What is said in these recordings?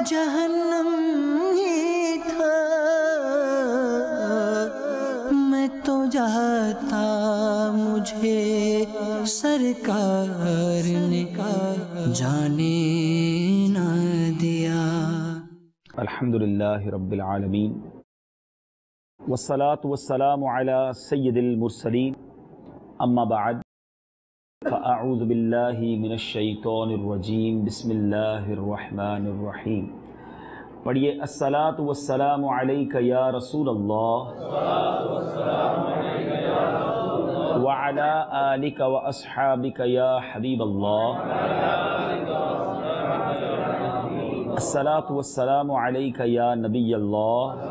جہنم ہی تھا، میں تو جاتا مجھے سرکار نے جانے نہ دیا۔ الحمدللہ رب العالمین، والصلاة والسلام علی سید المرسلین، اما بعد فاعوذ باللہ من الشیطان الرجیم، بسم اللہ الرحمن الرحیم۔ پڑھیے الصلاة والسلام علیک یا رسول اللہ وعلی آلک واصحابک یا حبیب اللہ۔ الصلاة والسلام علیک یا نبی اللہ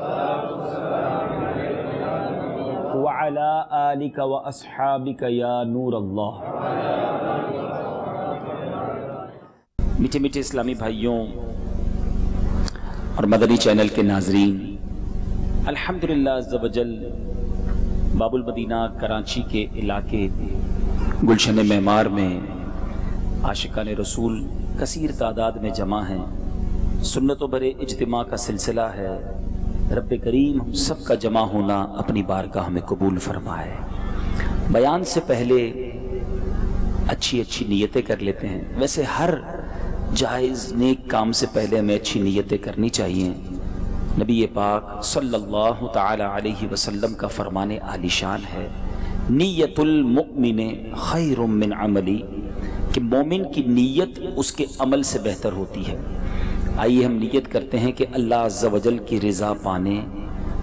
وعلی آلک واصحابک یا نور اللہ۔ میٹھے میٹھے اسلامی بھائیوں اور مدنی چینل کے ناظرین، الحمدللہ عز و جل باب المدینہ کراچی کے علاقے گلشن معمار میں عاشقان رسول کثیر تعداد میں جمع ہیں۔ سنت و برے اجتماع کا سلسلہ ہے۔ رب کریم ہم سب کا جمع ہونا اپنی بارگاہ میں قبول فرمائے۔ بیان سے پہلے اچھی نیتیں کر لیتے ہیں۔ ویسے ہر جائز نیک کام سے پہلے ہمیں اچھی نیتیں کرنی چاہیے۔ نبی پاک صلی اللہ تعالی علیہ وسلم کا فرمان عالی شان ہے، نیت المؤمن خیر من عملی، کہ مومن کی نیت اس کے عمل سے بہتر ہوتی ہے۔ آئیے ہم نیت کرتے ہیں کہ اللہ عز و جل کی رضا پانے،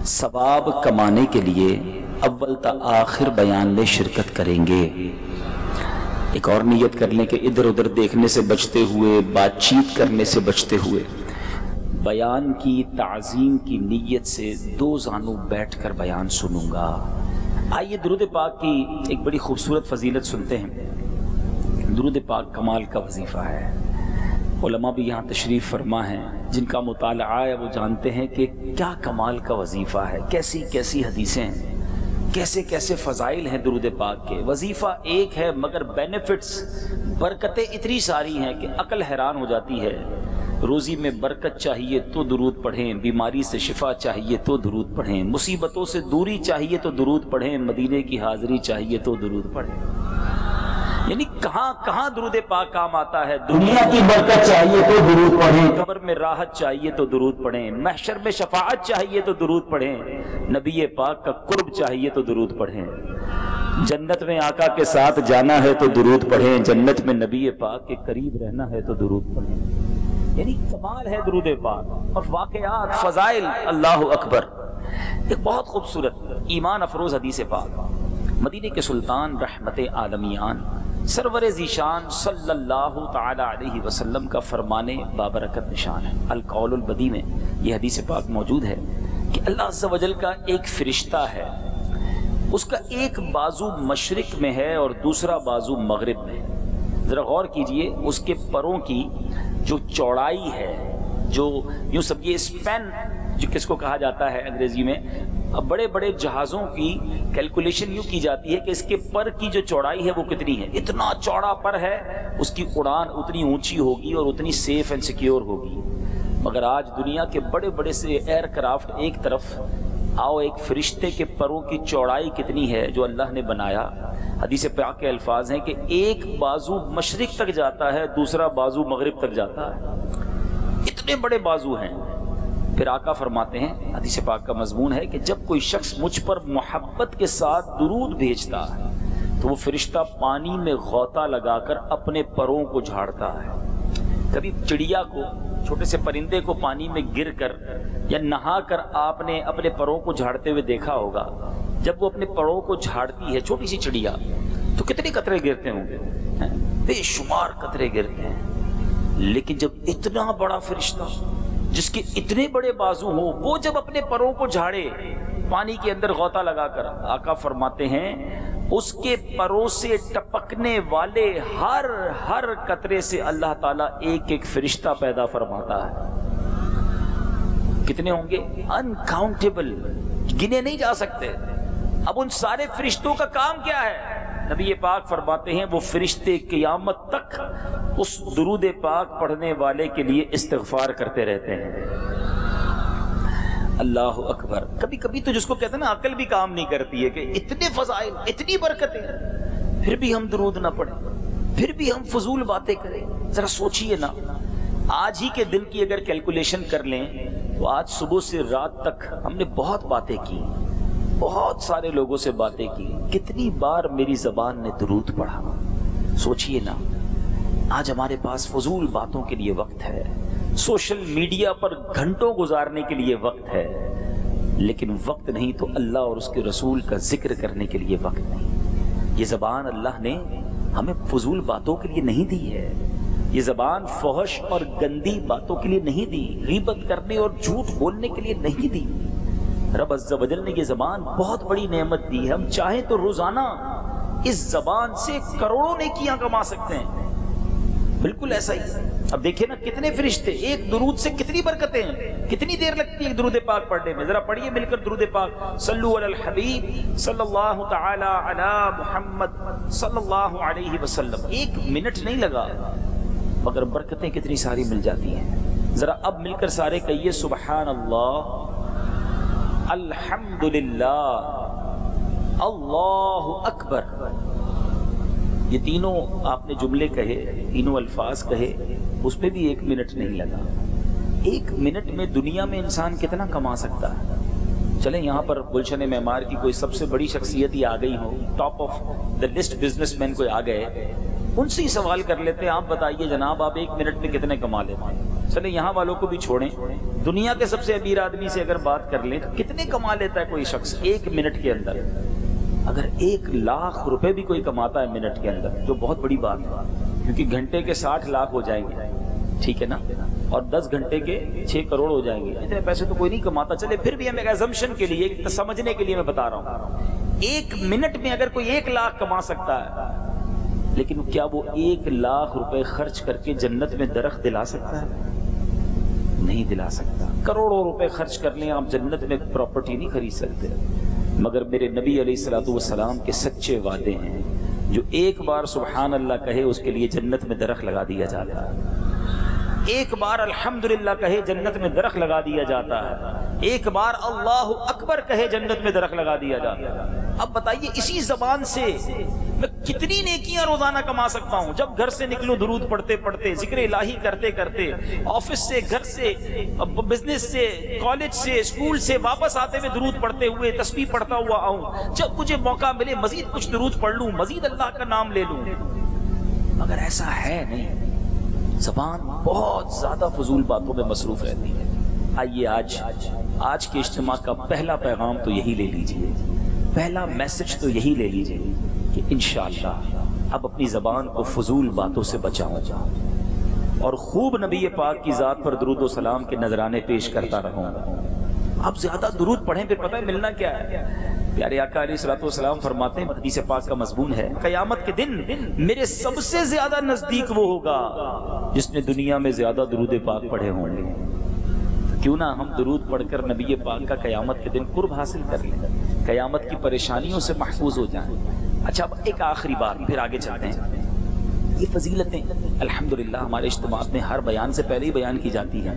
ثواب کمانے کے لیے اول تا آخر بیان میں شرکت کریں گے۔ ایک اور نیت کر لیں کہ ادھر ادھر دیکھنے سے بچتے ہوئے، بات چیت کرنے سے بچتے ہوئے، بیان کی تعظیم کی نیت سے دو زانوں بیٹھ کر بیان سنوں گا۔ آئیے درود پاک کی ایک بڑی خوبصورت فضیلت سنتے ہیں۔ درود پاک کمال کا وظیفہ ہے۔ علماء بھی یہاں تشریف فرما ہیں، جن کا مطالعہ ہے وہ جانتے ہیں کہ کیا کمال کا وظیفہ ہے، کیسی کیسی حدیثیں ہیں، کیسے کیسے فضائل ہیں درود پاک کے۔ وظیفہ ایک ہے مگر بینیفٹس، برکتیں اتنی ساری ہیں کہ عقل حیران ہو جاتی ہے۔ روزی میں برکت چاہیے تو درود پڑھیں، بیماری سے شفا چاہیے تو درود پڑھیں، مصیبتوں سے دوری چاہیے تو درود پڑھیں، مدینے کی حاضری چاہیے تو درود پڑھیں۔ یعنی کہاں کہاں درود پاک کام آتا ہے۔ دنیا کی برکت چاہیے تو درود پڑھیں، قبر میں راحت چاہیے تو درود پڑھیں، محشر میں شفاعت چاہیے تو درود پڑھیں، نبی پاک کا قرب چاہیے تو درود پڑھیں، جنت میں آقا کے ساتھ جانا ہے تو درود پڑھیں، جنت میں نبی پاک کے قریب رہنا ہے تو درود پڑھیں۔ یعنی کمال ہے درود پاک اور واقعات، فضائل، اللہ اکبر۔ ایک بہت خوبصورت ایمان افروز حدیث پاک، مدینے کے سلطان رحمت عالمیان سرور ذیشان صلی اللہ تعالی علیہ وسلم کا فرمان بابرکت نشان ہے۔ القول البدی میں یہ حدیث پاک موجود ہے کہ اللہ عز و جل کا ایک فرشتہ ہے، اس کا ایک بازو مشرق میں ہے اور دوسرا بازو مغرب میں۔ ذرا غور کیجئے، اس کے پروں کی جو چوڑائی ہے، جو یوں سمجھیے اسپین جو کس کو کہا جاتا ہے انگریزی میں، بڑے بڑے جہازوں کی کیلکولیشن یوں کی جاتی ہے کہ اس کے پر کی جو چوڑائی ہے وہ کتنی ہے۔ اتنا چوڑا پر ہے، اس کی اڑان اتنی اونچی ہوگی اور اتنی سیف اینڈ سیکیور ہوگی۔ مگر آج دنیا کے بڑے بڑے سے ایئر کرافٹ ایک طرف، آؤ ایک فرشتے کے پروں کی چوڑائی کتنی ہے جو اللہ نے بنایا۔ حدیث پاک کے الفاظ ہیں کہ ایک بازو مشرق تک جاتا ہے، دوسرا بازو مغرب تک جاتا ہے۔ اتنے بڑے بازو ہیں۔ پھر آقا فرماتے ہیں، حدیث پاک کا مضمون ہے کہ جب کوئی شخص مجھ پر محبت کے ساتھ درود بھیجتا ہے تو وہ فرشتہ پانی میں غوطہ لگا کر اپنے پروں کو جھاڑتا ہے۔ کبھی چڑیا کو، چھوٹے سے پرندے کو پانی میں گر کر یا نہا کر آپ نے اپنے پروں کو جھاڑتے ہوئے دیکھا ہوگا۔ جب وہ اپنے پروں کو جھاڑتی ہے چھوٹی سی چڑیا تو کتنے قطرے گرتے ہوں گے؟ بے شمار قطرے گرتے ہیں۔ لیکن جب اتنا بڑا فرشتہ جس کے اتنے بڑے بازو ہوں، وہ جب اپنے پروں کو جھاڑے پانی کے اندر غوطہ لگا کر، آقا فرماتے ہیں اس کے پروں سے ٹپکنے والے ہر قطرے سے اللہ تعالیٰ ایک ایک فرشتہ پیدا فرماتا ہے۔ کتنے ہوں گے؟ انکاؤنٹیبل، گنے نہیں جا سکتے۔ اب ان سارے فرشتوں کا کام کیا ہے؟ نبی پاک فرماتے ہیں وہ فرشتے قیامت تک اس درود پاک پڑھنے والے کے لیے استغفار کرتے رہتے ہیں۔ اللہ اکبر۔ کبھی کبھی تو جس کو کہتے ہیں نا عقل بھی کام نہیں کرتی ہے کہ اتنے فضائل، اتنی برکتیں، پھر بھی ہم درود نہ پڑھیں، پھر بھی ہم فضول باتیں کریں۔ ذرا سوچئے نا، آج ہی کے دن کی اگر کیلکولیشن کر لیں تو آج صبح سے رات تک ہم نے بہت باتیں کی، بہت سارے لوگوں سے باتیں کی، کتنی بار میری زبان نے درود پڑھا۔ سوچئے نا، آج ہمارے پاس فضول باتوں کے لیے وقت ہے، سوشل میڈیا پر گھنٹوں گزارنے کے لیے وقت ہے، لیکن وقت نہیں تو اللہ اور اس کے رسول کا ذکر کرنے کے لیے وقت نہیں۔ یہ زبان اللہ نے ہمیں فضول باتوں کے لیے نہیں دی ہے، یہ زبان فحش اور گندی باتوں کے لیے نہیں دی، غیبت کرنے اور جھوٹ بولنے کے لیے نہیں دی۔ رب عز و جل نے یہ زبان بہت بڑی نعمت دی ہے، ہم چاہیں تو روزانہ اس زبان سے کروڑوں نیکیاں کما سکتے ہیں، بالکل ایسا ہی۔ اب دیکھیں نا کتنے فرشتے، ایک درود سے کتنی برکتیں ہیں، کتنی دیر لگتی ہے ایک درود پاک پڑھنے میں؟ ذرا پڑھیے مل کر درود پاک، صلو علی الحبیب صلی اللہ تعالی علی محمد صلی اللہ علیہ وسلم۔ 1 منٹ نہیں لگا مگر برکتیں کتنی ساری مل جاتی ہیں۔ ذرا اب مل کر سارے کہیے سبحان اللہ، الحمدللہ، اللہ اکبر۔ یہ تینوں آپ نے جملے کہے، تینوں الفاظ کہے، اس پہ بھی 1 منٹ نہیں لگا۔ 1 منٹ میں دنیا میں انسان کتنا کما سکتا ہے؟ چلیں یہاں پر گلشن معمار کی کوئی سب سے بڑی شخصیت ہی آ گئی ہو، top of the list businessman کوئی آ گئے، ان سے ہی سوال کر لیتے ہیں، آپ بتائیے جناب آپ 1 منٹ میں کتنے کما لیتے ہیں؟ چلیں یہاں والوں کو بھی چھوڑیں، دنیا کے سب سے امیر آدمی سے اگر بات کر لیں تو کتنے کما لیتا ہے کوئی شخص 1 منٹ کے اندر؟ اگر 1 لاکھ روپے بھی کوئی کماتا ہے منٹ کے اندر، جو بہت بڑی بات ہے، کیونکہ گھنٹے کے 60 لاکھ ہو جائیں گے، ٹھیک ہے نا، اور 10 گھنٹے کے 6 کروڑ ہو جائیں گے، اتنے پیسے تو کوئی نہیں کماتا۔ چلے پھر بھی ہم ایک ایزمپشن کے لیے، سمجھنے کے لیے میں بتا رہا ہوں، 1 منٹ میں اگر کوئی 1 لاکھ کما سکتا ہے، لیکن کیا وہ 1 لاکھ روپے خرچ کر کے جنت میں درخت دلا سکتا ہے؟ نہیں دلا سکتا۔ کروڑوں روپے خرچ کر لیں آپ جنت میں پراپرٹی نہیں خرید سکتے، مگر میرے نبی علیہ الصلوۃ والسلام کے سچے وعدے ہیں، جو ایک بار سبحان اللہ کہے اس کے لیے جنت میں درخت لگا دیا جاتا ہے، ایک بار الحمدللہ کہے جنت میں درخت لگا دیا جاتا ہے، ایک بار اللہ اکبر کہے جنت میں درخت لگا دیا جاتا ہے۔ اب بتائیے اسی زبان سے میں کتنی نیکیاں روزانہ کما سکتا ہوں؟ جب گھر سے نکلوں درود پڑھتے پڑھتے، ذکر الہی کرتے کرتے، آفس سے، گھر سے، بزنس سے، کالج سے، اسکول سے واپس آتے ہوئے درود پڑھتے ہوئے، تسبیح پڑھتا ہوا آؤں، جب مجھے موقع ملے مزید کچھ درود پڑھ لوں، مزید اللہ کا نام لے لوں، مگر ایسا ہے نہیں، زبان بہت زیادہ فضول باتوں میں مصروف رہتی ہے۔ آئیے آج کے اجتماع کا پہلا پیغام تو یہی لے لیجئے، پہلا میسج تو یہی لے لیجئے کہ انشاءاللہ اب اپنی زبان کو فضول باتوں سے بچاؤں اور خوب نبی پاک کی ذات پر درود و سلام کے نذرانے پیش کرتا رہوں۔ اب زیادہ درود پڑھیں، پھر پتہ ہے ملنا کیا ہے؟ پیارے آقا علیہ الصلوۃ والسلام فرماتے ہیں، حدیث پاک کا مضمون ہے، قیامت کے دن میرے سب سے زیادہ نزدیک وہ ہوگا جس نے دنیا میں زیادہ درود پاک پڑھے ہوں گے۔ کیوں نہ ہم درود پڑھ کر نبی پاک کا قیامت کے دن قرب حاصل کر لیں، قیامت کی پریشانیوں سے محفوظ ہو جائیں۔ اچھا اب ایک آخری بات، پھر آگے چلتے ہیں۔ یہ فضیلتیں الحمدللہ ہمارے اجتماعات میں ہر بیان سے پہلے ہی بیان کی جاتی ہیں،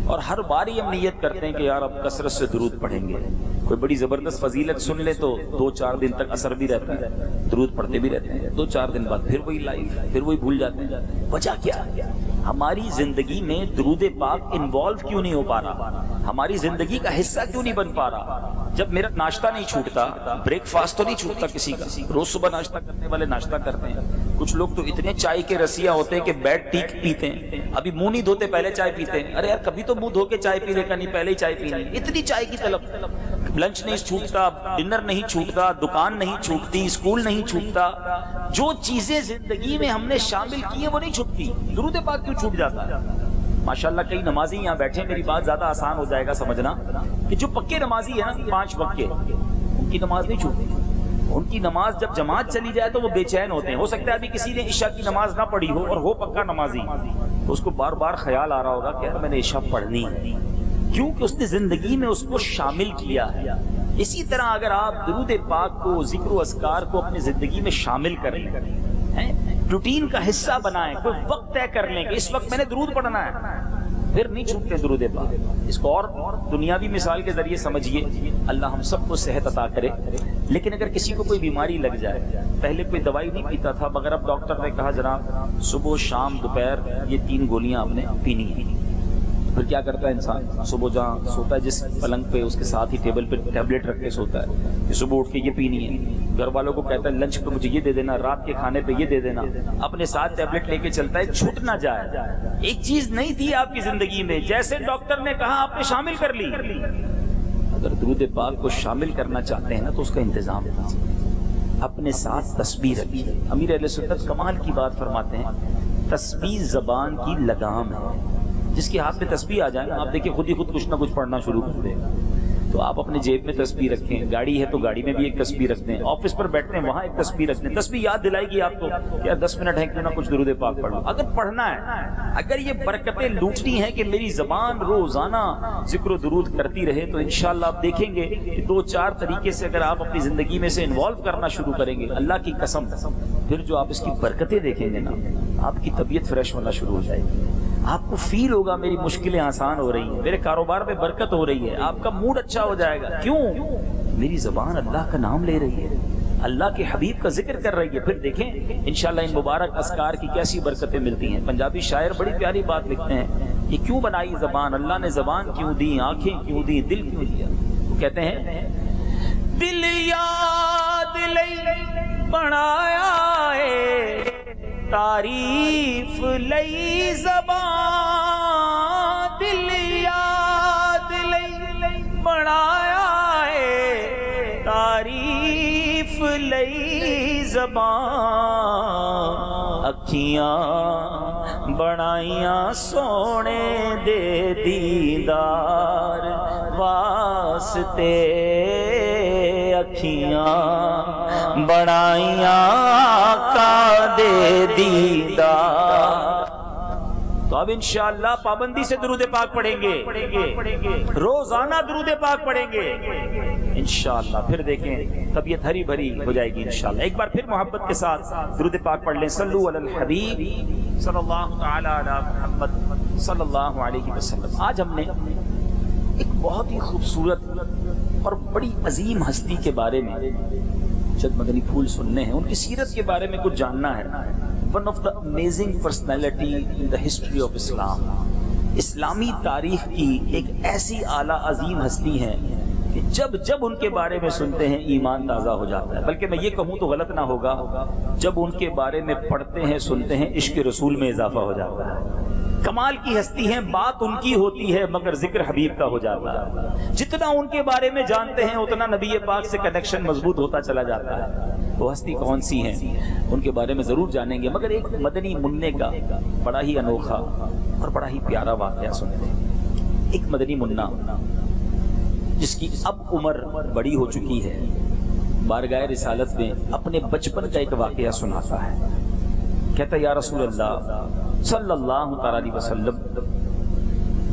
اور ہر بار ہی ہم نیت کرتے ہیں کہ یار اب کثرت سے درود پڑھیں گے۔ کوئی بڑی زبردست فضیلت سن لے تو 2-4 دن تک اثر بھی رہتا ہے، درود پڑھتے بھی رہتے ہیں، 2-4 دن بعد پھر وہی لائف، پھر وہی بھول جاتے ہیں۔ وجہ کیا؟ ہماری زندگی میں درود پاک انوالو کیوں نہیں ہو پا رہا؟ ہماری زندگی کا حصہ کیوں نہیں بن پا رہا؟ جب میرا ناشتہ نہیں چھوٹتا، بریک فاسٹ تو نہیں چھوٹتا کسی کا، روز صبح ناشتہ کرنے والے ناشتہ کرتے ہیں، کچھ لوگ تو اتنے چائے کے رسیاں ہوتے ہیں کہ بیڈ ٹیک پیتے ہیں، ابھی منہ نہیں دھوتے پہلے چائے پیتے ہیں۔ ارے یار کبھی تو منہ دھو کے چائے پینے کا نہیں، پہلے ہی چائے پینی، اتنی چائے کی طلب۔ لنچ نہیں چھوٹتا، ڈنر نہیں چھوٹتا، دکان نہیں چھوٹتی، اسکول نہیں چھوٹتا، جو چیزیں زندگی میں ہم نے شامل کی ہیں وہ نہیں چھوٹتی، درود پاک کیوں چھوٹ جاتا ہے؟ ماشاءاللہ کئی نمازی یہاں بیٹھے، میری بات زیادہ آسان ہو جائے گا سمجھنا، کہ جو پکے نمازی ہیں نا 5 وقت کے، ان کی نماز نہیں چھوٹتی۔ ان کی نماز جب جماعت چلی جائے تو وہ بے چین ہوتے ہیں۔ ہو سکتا ہے ابھی کسی نے عشاء کی نماز نہ پڑھی ہو اور ہو پکا نمازی، تو اس کو بار بار خیال آ رہا ہوگا کہ یار میں نے عشاء پڑھنی ہے، کیونکہ اس نے زندگی میں اس کو شامل کیا ہے۔ اسی طرح اگر آپ درود پاک کو، ذکر و اذکار کو اپنی زندگی میں شامل کریں، روٹین کا حصہ بنائیں، کوئی وقت طے کر لیں کہ اس وقت میں نے درود پڑھنا ہے، پھر نہیں چھوٹتے درود پاک۔ اس کو اور دنیاوی مثال کے ذریعے سمجھیے، اللہ ہم سب کو صحت عطا کرے، لیکن اگر کسی کو کوئی بیماری لگ جائے، پہلے کوئی دوائی نہیں پیتا تھا، مگر اب ڈاکٹر نے کہا جناب صبح شام دوپہر یہ 3 گولیاں آپ نے پینی ہیں، پھر کیا کرتا ہے انسان؟ صبح جہاں سوتا ہے جس پلنگ پہ، اس کے ساتھ ہی ٹیبل پہ ٹیبلٹ رکھ کے سوتا ہے کہ صبح اٹھ کے یہ پینی ہے، گھر والوں کو کہتا ہے لنچ پہ مجھے یہ دے دینا، رات کے کھانے پہ یہ دے دینا، اپنے ساتھ ٹیبلٹ لے کے چلتا ہے، چھوٹ نہ جائے۔ ایک چیز نہیں تھی آپ کی زندگی میں، جیسے ڈاکٹر نے کہا آپ نے شامل کر لی۔ اگر درود پاک کو شامل کرنا چاہتے ہیں نا تو اس کا انتظام کیجیے، اپنے ساتھ تسبیح رکھیے۔ امیر اہل سنت کمال کی بات فرماتے ہیں، تسبیح زبان کی لگام ہے، جس کے ہاتھ میں تسبیح آ جائے نا، آپ دیکھیں خود ہی خود کچھ نہ کچھ پڑھنا شروع کر دے گا۔ تو آپ اپنے جیب میں تسبیح رکھیں، گاڑی ہے تو گاڑی میں بھی ایک تسبیح رکھ دیں، آفس پر بیٹھتے ہیں وہاں ایک تسبیح رکھ دیں، تسبیح یاد دلائے گی آپ کو کہ 10 منٹ ہے کیوں نہ کچھ درود پاک پڑھ لو۔ اگر پڑھنا ہے، اگر یہ برکتیں لوٹنی ہے کہ میری زبان روزانہ ذکر و درود کرتی رہے، تو انشاءاللہ آپ دیکھیں گے کہ 2-4 طریقے سے اگر آپ اپنی زندگی میں سے انوالو کرنا شروع کریں گے، اللہ کی قسم پھر جو آپ اس کی برکتیں دیکھیں گے نا، آپ کی طبیعت فریش ہونا شروع ہو جائے گی، آپ کو فیل ہوگا میری مشکلیں آسان ہو رہی ہیں، میرے کاروبار میں برکت ہو رہی ہے، آپ کا موڈ اچھا ہو جائے گا۔ کیوں؟ میری زبان اللہ کا نام لے رہی ہے، اللہ کے حبیب کا ذکر کر رہی ہے۔ پھر دیکھیں انشاءاللہ ان مبارک اذکار کی کیسی برکتیں ملتی ہیں۔ پنجابی شاعر بڑی پیاری بات لکھتے ہیں، یہ کیوں بنائی زبان، اللہ نے زبان کیوں دی، آنکھیں کیوں دی، دل کیوں دیا؟ وہ کہتے ہیں دل یاد لئی بنایا ہے، تعریف لئی زبان، دل یاد لئی بنایا ہے، تعریف لئی زبان، اکھیاں بنائیاں سونے دے دیدار واسطے، اکھیاں بنائیاں کا دے دیدار۔ تو اب انشاءاللہ پابندی سے درود پاک پڑھیں گے، روزانہ درود پاک پڑھیں گے انشاءاللہ، پھر دیکھیں طبیعت ہری بھری ہو جائے گی انشاءاللہ۔ ایک بار پھر محبت کے ساتھ درود پاک پڑھ لیں، صلو علی الحبیب صلی اللہ تعالی علی محمد صلی اللہ علیہ وسلم۔ آج ہم نے ایک بہت ہی خوبصورت اور بڑی عظیم ہستی کے بارے میں چند مدنی پھول سننے ہیں، ان کی سیرت کے بارے میں کچھ جاننا ہے۔ One of the amazing personality in the history of Islam, اسلامی تاریخ کی ایک ایسی اعلیٰ عظیم ہستی ہے کہ جب جب ان کے بارے میں سنتے ہیں ایمان تازہ ہو جاتا ہے، بلکہ میں یہ کہوں تو غلط نہ ہوگا، جب ان کے بارے میں پڑھتے ہیں سنتے ہیں عشق رسول میں اضافہ ہو جاتا ہے۔ کمال کی ہستی ہیں، بات ان کی ہوتی ہے مگر ذکر حبیب کا ہو جاتا ہے۔ جتنا ان کے بارے میں جانتے ہیں اتنا نبی پاک سے کنیکشن مضبوط ہوتا چلا جاتا ہے۔ وہ ہستی کون سی ہیں ان کے بارے میں ضرور جانیں گے، مگر ایک مدنی منع کا بڑا ہی انوکھا اور بڑا ہی پیارا واقعہ سنتے ہیں۔ ایک مدنی منع جس کی اب عمر بڑی ہو چکی ہے، بارگاہ رسالت میں اپنے بچپن کا ایک واقعہ سناتا ہے۔ کہتا ہے یا رسول اللہ صلی اللہ علیہ وسلم،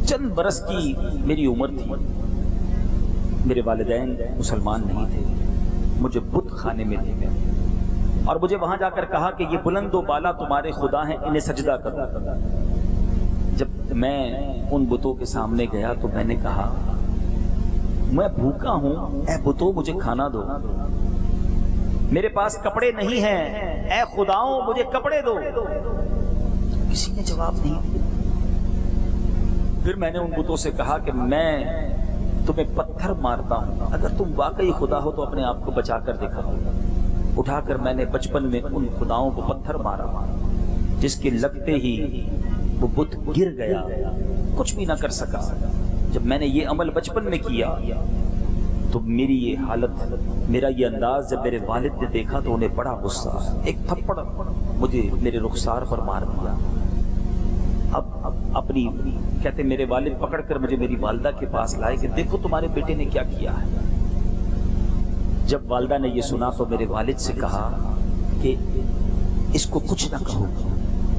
چند برس کی میری عمر تھی، میرے والدین مسلمان نہیں تھے، مجھے بت خانے میں لے گئے اور مجھے وہاں جا کر کہا کہ یہ بلند و بالا تمہارے خدا ہیں، انہیں سجدہ کرو۔ جب میں ان بتوں کے سامنے گیا تو میں نے کہا میں بھوکا ہوں، اے بتوں مجھے کھانا دو، میرے پاس کپڑے نہیں ہیں، اے خداؤں مجھے کپڑے دو۔ کسی نے جواب نہیں دیا۔ پھر میں نے ان بتوں سے کہا کہ میں تمہیں پتھر مارتا ہوں، اگر تم واقعی خدا ہو تو اپنے آپ کو بچا کر دکھاؤ۔ اٹھا کر میں نے بچپن میں ان خداؤں کو پتھر مارا، جس کے لگتے ہی وہ بت گر گیا، کچھ بھی نہ کر سکا۔ جب میں نے یہ عمل بچپن میں کیا تو میری یہ حالت، میرا یہ انداز جب میرے والد نے دیکھا تو انہیں بڑا غصہ، ایک تھپڑ مجھے میرے رخسار پر مار دیا۔ اب اپنی کہتے میرے والد پکڑ کر مجھے میری والدہ کے پاس لائے کہ دیکھو تمہارے بیٹے نے کیا کیا ہے۔ جب والدہ نے یہ سنا تو میرے والد سے کہا کہ اس کو کچھ نہ کہو،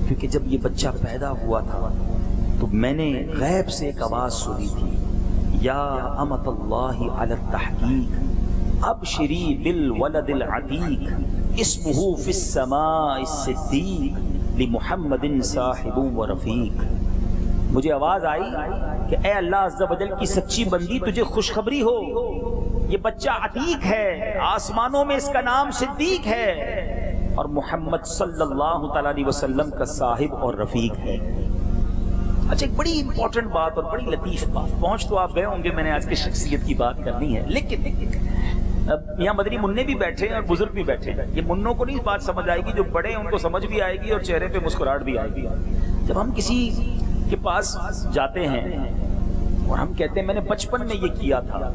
کیونکہ جب یہ بچہ پیدا ہوا تھا تو میں نے غیب سے ایک آواز سنی تھی، یا امت اللہ علی التحقیق ابشری بالولد العتیق، اسمہ فی السماء الصدیق لمحمد صاحب و رفیق. مجھے آواز آئی کہ اے اللہ عز و جل کی سچی بندی تجھے خوشخبری ہو، یہ بچہ عتیق ہے، آسمانوں میں اس کا نام صدیق ہے اور محمد صلی اللہ تعالی علیہ وسلم کا صاحب اور رفیق ہے. اچھا ایک بڑی امپورٹنٹ بات اور بڑی لطیف بات، پہنچ تو آپ گئے ہوں گے، میں نے آج کی شخصیت کی بات کرنی ہے، لیکن یہاں مدنی منع بھی بیٹھے ہیں اور بزرگ بھی بیٹھے ہیں. یہ منوں کو نہیں بات سمجھ آئے گی، جو بڑے ہیں ان کو سمجھ بھی آئے گی اور چہرے پہ مسکراہٹ بھی آئے گی. جب ہم کسی کے پاس جاتے ہیں اور ہم کہتے ہیں میں نے بچپن میں یہ کیا تھا،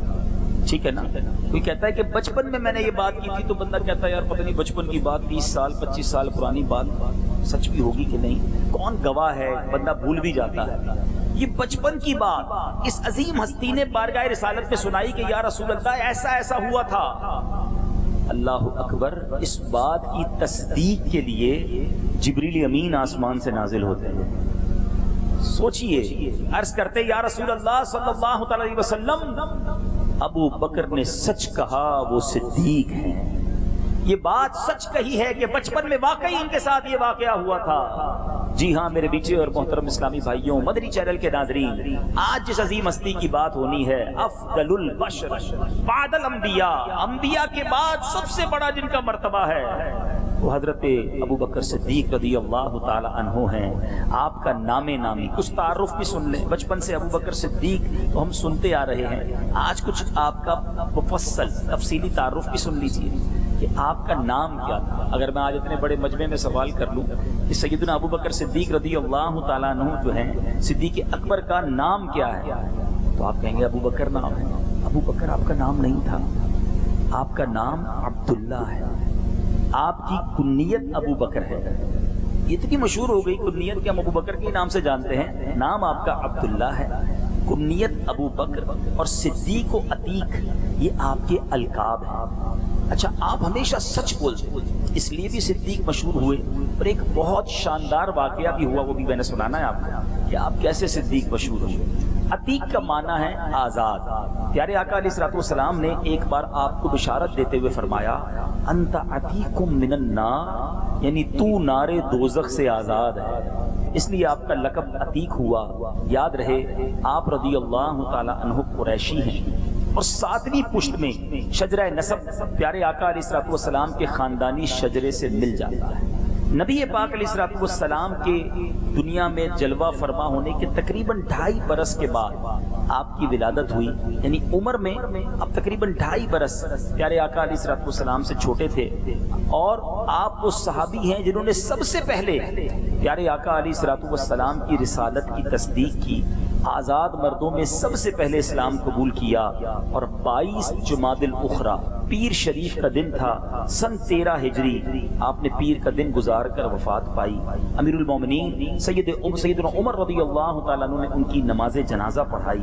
ٹھیک ہے نا، کوئی کہتا ہے کہ بچپن میں میں نے یہ بات کی تھی، تو بندہ کہتا ہے یار پتہ نہیں بچپن کی بات 20 سال 25 سال پرانی بات سچ بھی ہوگی کہ نہیں، کون گواہ ہے، بندہ بھول بھی جاتا ہے. یہ بچپن کی بات اس عظیم ہستی نے بارگاہ رسالت میں سنائی کہ یا رسول اللہ ایسا ایسا ہوا تھا. اللہ اکبر. اس بات کی تصدیق کے لیے جبریل امین آسمان سے نازل ہوتے ہیں. سوچئے، عرض کرتے یا رسول اللہ صلی اللہ علیہ وسلم ابو بکر نے سچ کہا، وہ صدیق ہیں. یہ بات سچ کہی ہے کہ بچپن میں واقعی ان کے ساتھ یہ واقعہ ہوا تھا. جی ہاں میرے بیٹے اور محترم اسلامی بھائیوں، مدنی چینل کے ناظرین، آج جس عظیم ہستی کی بات ہونی ہے، افضل البشر بعد الانبیاء، انبیاء کے بعد سب سے بڑا جن کا مرتبہ ہے وہ حضرت ابو بکر صدیق رضی اللہ تعالی عنہ ہیں. آپ کا نام نامی کچھ تعارف بھی سن لیں. بچپن سے ابو بکر صدیق تو ہم سنتے آ رہے ہیں، آج کچھ آپ کا مفصل تفصیلی تعارف بھی سن لیجیے کہ آپ کا نام کیا تھا. اگر میں آج اتنے بڑے مجمع میں سوال کر لوں کہ سیدنا ابو بکر صدیق رضی اللہ تعالیٰ عنہ جو ہیں صدیق اکبر کا نام کیا ہے، تو آپ کہیں گے ابو بکر نام ہے. ابو بکر آپ کا نام نہیں تھا، آپ کا نام عبداللہ ہے. آپ کی کنیت ابو بکر ہے. اتنی مشہور ہو گئی کنیت کہ ہم ابو بکر کے نام سے جانتے ہیں. نام آپ کا عبداللہ ہے، کنیت ابو بکر، اور صدیق و عتیق یہ آپ کے القاب ہیں. اچھا آپ ہمیشہ سچ بولتے اس لیے بھی صدیق مشہور ہوئے. اور ایک بہت شاندار واقعہ بھی ہوا، وہ بھی میں نے سنانا ہے آپ کو کہ آپ کیسے صدیق مشہور ہوئے. عتیق کا معنی ہے آزاد. پیارے آقا علیہ الصلوۃ والسلام نے ایک بار آپ کو بشارت دیتے ہوئے فرمایا انت عتیق من النار، یعنی تو نار دوزخ سے آزاد ہے. اس لیے آپ کا لقب عتیق ہوا. یاد رہے آپ رضی اللہ تعالی عنہ قریشی ہیں اور 7ویں پشت میں شجرہ نسب پیارے آقا علیہ الصلوۃ والسلام کے خاندانی شجرے سے مل جاتا ہے. نبی پاک علیہ الصلوۃ والسلام کے دنیا میں جلوہ فرما ہونے کے تقریباً 2.5 برس کے بعد آپ کی ولادت ہوئی. یعنی عمر میں اب تقریباً 2.5 برس پیارے آقا علیہ الصلوۃ والسلام سے چھوٹے تھے. اور آپ وہ صحابی ہیں جنہوں نے سب سے پہلے پیارے آقا علیہ الصلوۃ والسلام کی رسالت کی تصدیق کی. آزاد مردوں میں سب سے پہلے اسلام قبول کیا. اور 22 جمادی الاخری پیر شریف کا دن تھا، سن 13 ہجری. آپ نے پیر کا دن گزار کر وفات پائی. امیر المومنین سیدنا عمر رضی اللہ تعالیٰ عنہ نے ان کی نماز جنازہ پڑھائی.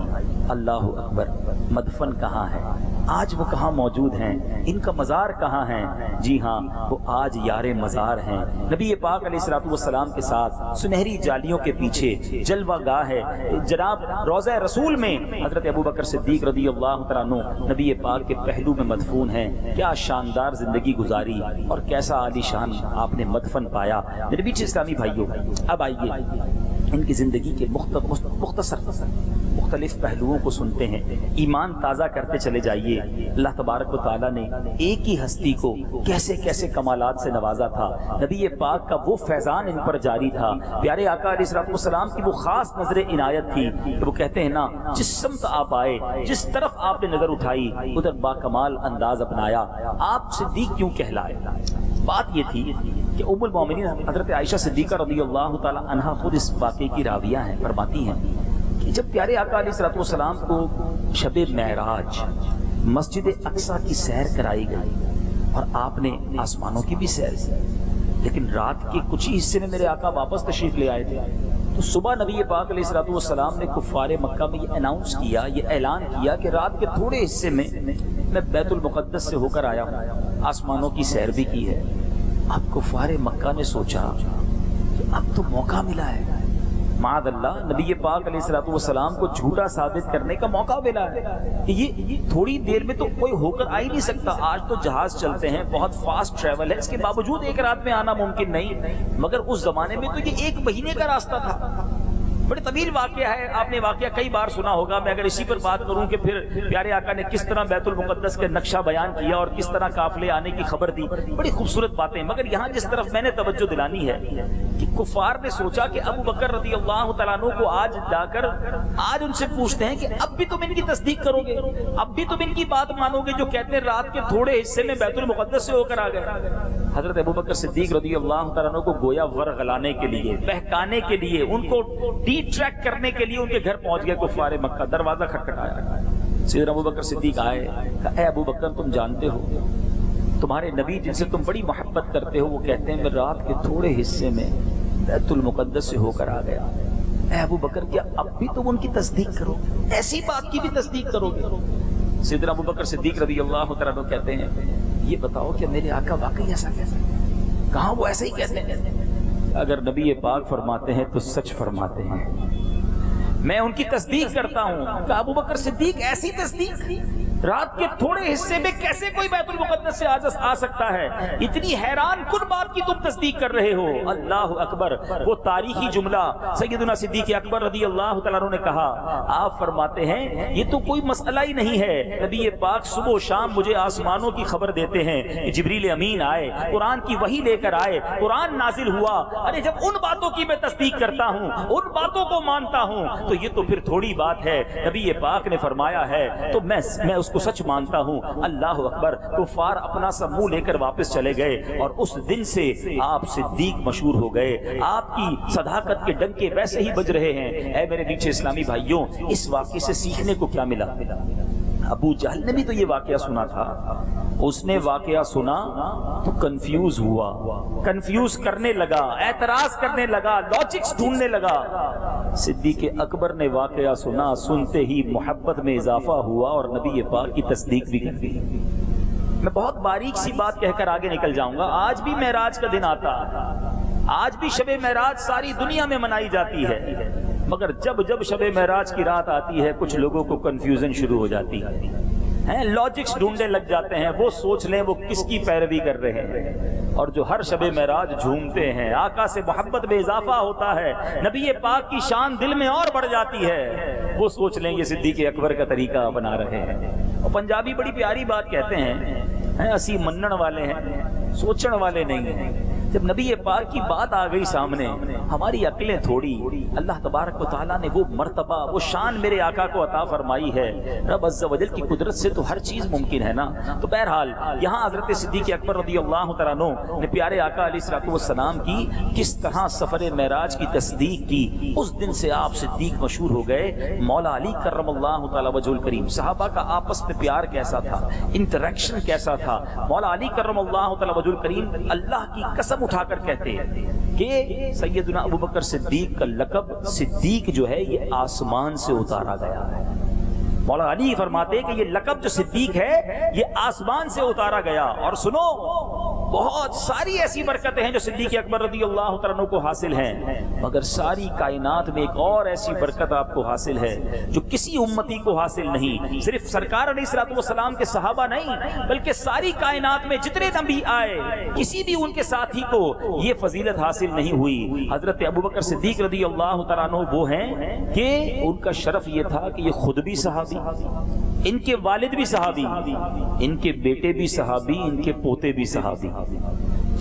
اللہ اکبر. مدفن کہاں ہے آج؟ وہ کہاں موجود ہیں؟ ان کا مزار کہاں ہے؟ جی ہاں وہ آج یار مزار ہیں. نبی پاک علیہ الصلوۃ والسلام کے ساتھ سنہری جالیوں کے پیچھے جلوہ گاہ ہے جناب روضہ رسول میں حضرت ابو بکر صدیق رضی اللہ تعالیٰ عنہ نبی پاک کے پہلو میں مدفون ہیں. کیا شاندار زندگی گزاری اور کیسا عالی شان آپ نے مدفن پایا. میرے بیچ اسلامی بھائیوں، اب آئیے ان کی زندگی کے مختلف پہلوؤں کو سنتے ہیں. ایمان تازہ کرتے چلے جائیے. اللہ تبارک و تعالیٰ نے ایک ہی ہستی کو کیسے کیسے کمالات سے نوازا تھا. نبی پاک کا وہ فیضان ان پر جاری تھا. پیارے آقا علیہ الصلوۃ والسلام کی وہ خاص نظر عنایت تھی کہ وہ کہتے ہیں نا جس سمت آپ آئے، جس طرف آپ نے نظر اٹھائی ادھر با کمال انداز اپنایا. آپ صدیق کیوں کہلائے؟ بات یہ تھی کہ ام المومنین حضرت عائشہ صدیقہ رضی اللہ تعالی عنہا خود اس واقعے کی راویہ ہیں. فرماتی ہیں کہ جب پیارے آقا علیہ الصلوۃ والسلام کو شب معراج مسجد اقصیٰ کی سیر کرائی گئی اور آپ نے آسمانوں کی بھی سیر کی، لیکن رات کے کچھ ہی حصے میں میرے آقا واپس تشریف لے آئے تھے. تو صبح نبی پاک علیہ الصلوۃ والسلام نے کفار مکہ میں یہ اناؤنس کیا، یہ اعلان کیا کہ رات کے تھوڑے حصے میں میں بیت المقدس سے ہو کر آیا ہوں، آسمانوں کی سیر بھی کی ہے. اب کفار مکہ نے سوچا کہ اب تو موقع ملا ہے، معاذ اللہ نبی پاک علیہ الصلوۃ والسلام کو جھوٹا ثابت کرنے کا موقع ملا ہے کہ یہ تھوڑی دیر میں تو کوئی ہو کر آ ہی نہیں سکتا. آج تو جہاز چلتے ہیں, بہت فاسٹ ٹریول ہے, اس کے باوجود ایک رات میں آنا ممکن نہیں, مگر اس زمانے میں تو یہ 1 مہینے کا راستہ تھا. بڑے طویل واقعہ ہے, آپ نے واقعہ کئی بار سنا ہوگا. میں اگر اسی پر بات کروں کہ پھر پیارے آقا نے کس طرح بیت المقدس کے نقشہ بیان کیا اور کس طرح قافلے آنے کی خبر دی, بڑی خوبصورت باتیں. مگر یہاں جس طرف میں نے توجہ دلانی ہے کہ کفار نے سوچا کہ ابو بکر رضی اللہ تعالیٰ عنہ کو آج جا کر آج ان سے پوچھتے ہیں کہ اب بھی تم ان کی تصدیق کرو گے, اب بھی تم ان کی بات مانو گے جو کہتے ہیں رات کے تھوڑے حصے میں بیت المقدس سے ہو کر آ گئے. حضرت ابو بکر صدیق رضی اللہ تعالیٰ عنہ کو گویا ورغلانے کے لیے, بہکانے کے لیے, ان کو ڈی ٹریک کرنے کے لیے ان کے گھر پہنچ گئے کفار مکہ. دروازہ کھٹکھٹایا, سیدنا ابو بکر صدیق آئے, کہا اے ابو بکر تم جانتے ہو تمہارے نبی جن سے تم بڑی محبت کرتے ہو وہ کہتے ہیں میں رات کے تھوڑے حصے میں بیت المقدس سے ہو کر آ گیا. اے ابو بکر کیا اب بھی تم ان کی تصدیق کرو گے, ایسی بات کی بھی تصدیق کرو گے؟ سیدنا ابو بکر صدیق رضی اللہ تعالیٰ عنہ کہتے ہیں یہ بتاؤ کہ میرے آقا واقعی ایسا کہتے ہیں؟ کہاں وہ ایسا ہی کہتے ہیں؟ اگر نبی پاک فرماتے ہیں تو سچ فرماتے ہیں, میں ان کی تصدیق کرتا ہوں. کہ ابو بکر صدیق ایسی تصدیق رات کے تھوڑے حصے میں کیسے کوئی بیت المقدس سے آ سکتا ہے؟ اتنی حیران کن بات کی تم تصدیق کر رہے ہو. اللہ اکبر. وہ تاریخی جملہ سیدنا صدیق اکبر رضی اللہ تعالیٰ عنہ نے کہا, آپ فرماتے ہیں یہ تو کوئی مسئلہ ہی نہیں ہے, نبی پاک صبح و شام مجھے آسمانوں کی خبر دیتے ہیں کہ جبریل امین آئے, قرآن کی وحی لے کر آئے, قرآن نازل ہوا. ارے جب ان باتوں کی میں تصدیق کرتا ہوں, ان باتوں کو مانتا ہوں, تو یہ تو پھر تھوڑی بات ہے. نبی پاک نے فرمایا ہے تو میں اس کو سچ مانتا ہوں. اللہ اکبر. کفار اپنا سا منہ لے کر واپس چلے گئے اور اس دن سے آپ صدیق مشہور ہو گئے. آپ کی صداقت کے ڈنکے ویسے ہی بج رہے ہیں. اے میرے نیچے اسلامی بھائیوں, اس واقعے سے سیکھنے کو کیا ملا؟ ابو جہل نے بھی تو یہ واقعہ سنا تھا. اس نے واقعہ سنا تو کنفیوز ہوا, کنفیوز کرنے لگا, اعتراض کرنے لگا, لاجکس ڈھونڈنے لگا. صدیق اکبر نے واقعہ سنا, سنتے ہی محبت میں اضافہ ہوا اور نبی پاک کی تصدیق بھی کر دی. میں بہت باریک سی بات کہہ کر آگے نکل جاؤں گا. آج بھی معراج کا دن آتا, آج بھی شب معراج ساری دنیا میں منائی جاتی ہے, مگر جب شب معراج کی رات آتی ہے کچھ لوگوں کو کنفیوژن شروع ہو جاتی ہے, لاجکس ڈھونڈنے لگ جاتے ہیں. وہ سوچ لیں وہ کس کی پیروی کر رہے ہیں. اور جو ہر شب معراج جھومتے ہیں, آقا سے محبت میں اضافہ ہوتا ہے, نبی پاک کی شان دل میں اور بڑھ جاتی ہے, وہ سوچ لیں یہ صدیق اکبر کا طریقہ اپنا رہے ہیں. اور پنجابی بڑی پیاری بات کہتے ہیں, اسی منن والے ہیں, سوچن والے نہیں ہیں. جب نبی پاک کی بات آ گئی سامنے, ہماری عقلیں تھوڑی, اللہ تبارک و تعالیٰ نے وہ مرتبہ, وہ شان میرے آقا کو عطا فرمائی ہے. رب عز و جل کی قدرت سے تو ہر چیز ممکن ہے نا. تو بہرحال یہاں حضرت صدیق اکبر رضی اللہ تعالیٰ عنہ نے پیارے آقا علیہ الصلوۃ والسلام کی کس طرح سفر معراج کی تصدیق کی. اس دن سے آپ صدیق مشہور ہو گئے. مولا علی کرم اللہ تعالیٰ وجہ الکریم, صحابہ کا آپس میں پیار کیسا تھا, انٹریکشن کیسا تھا. مولا علی کرم اللہ تعالیٰ وجہ الکریم اللہ کی قسم اٹھا کر کہتے ہیں کہ سیدنا ابو بکر صدیق کا لقب صدیق جو ہے یہ آسمان سے اتارا گیا ہے. مولا علی فرماتے ہیں کہ یہ لقب جو صدیق ہے یہ آسمان سے اتارا گیا. اور سنو, بہت ساری ایسی برکتیں ہیں جو صدیق اکبر رضی اللہ تعالیٰ کو حاصل ہیں, مگر ساری کائنات میں ایک اور ایسی برکت آپ کو حاصل ہے جو کسی امتی کو حاصل نہیں. صرف سرکار علیہ الصلوۃ والسلام کے صحابہ نہیں, بلکہ ساری کائنات میں جتنے نبی آئے کسی بھی ان کے ساتھی کو یہ فضیلت حاصل نہیں ہوئی. حضرت ابو بکر صدیق رضی اللہ تعالیٰ عنہ وہ ہیں کہ ان کا شرف یہ تھا کہ یہ خود بھی صحابی, ان کے والد بھی صحابی, ان کے بیٹے بھی صحابی, ان کے پوتے بھی صحابی,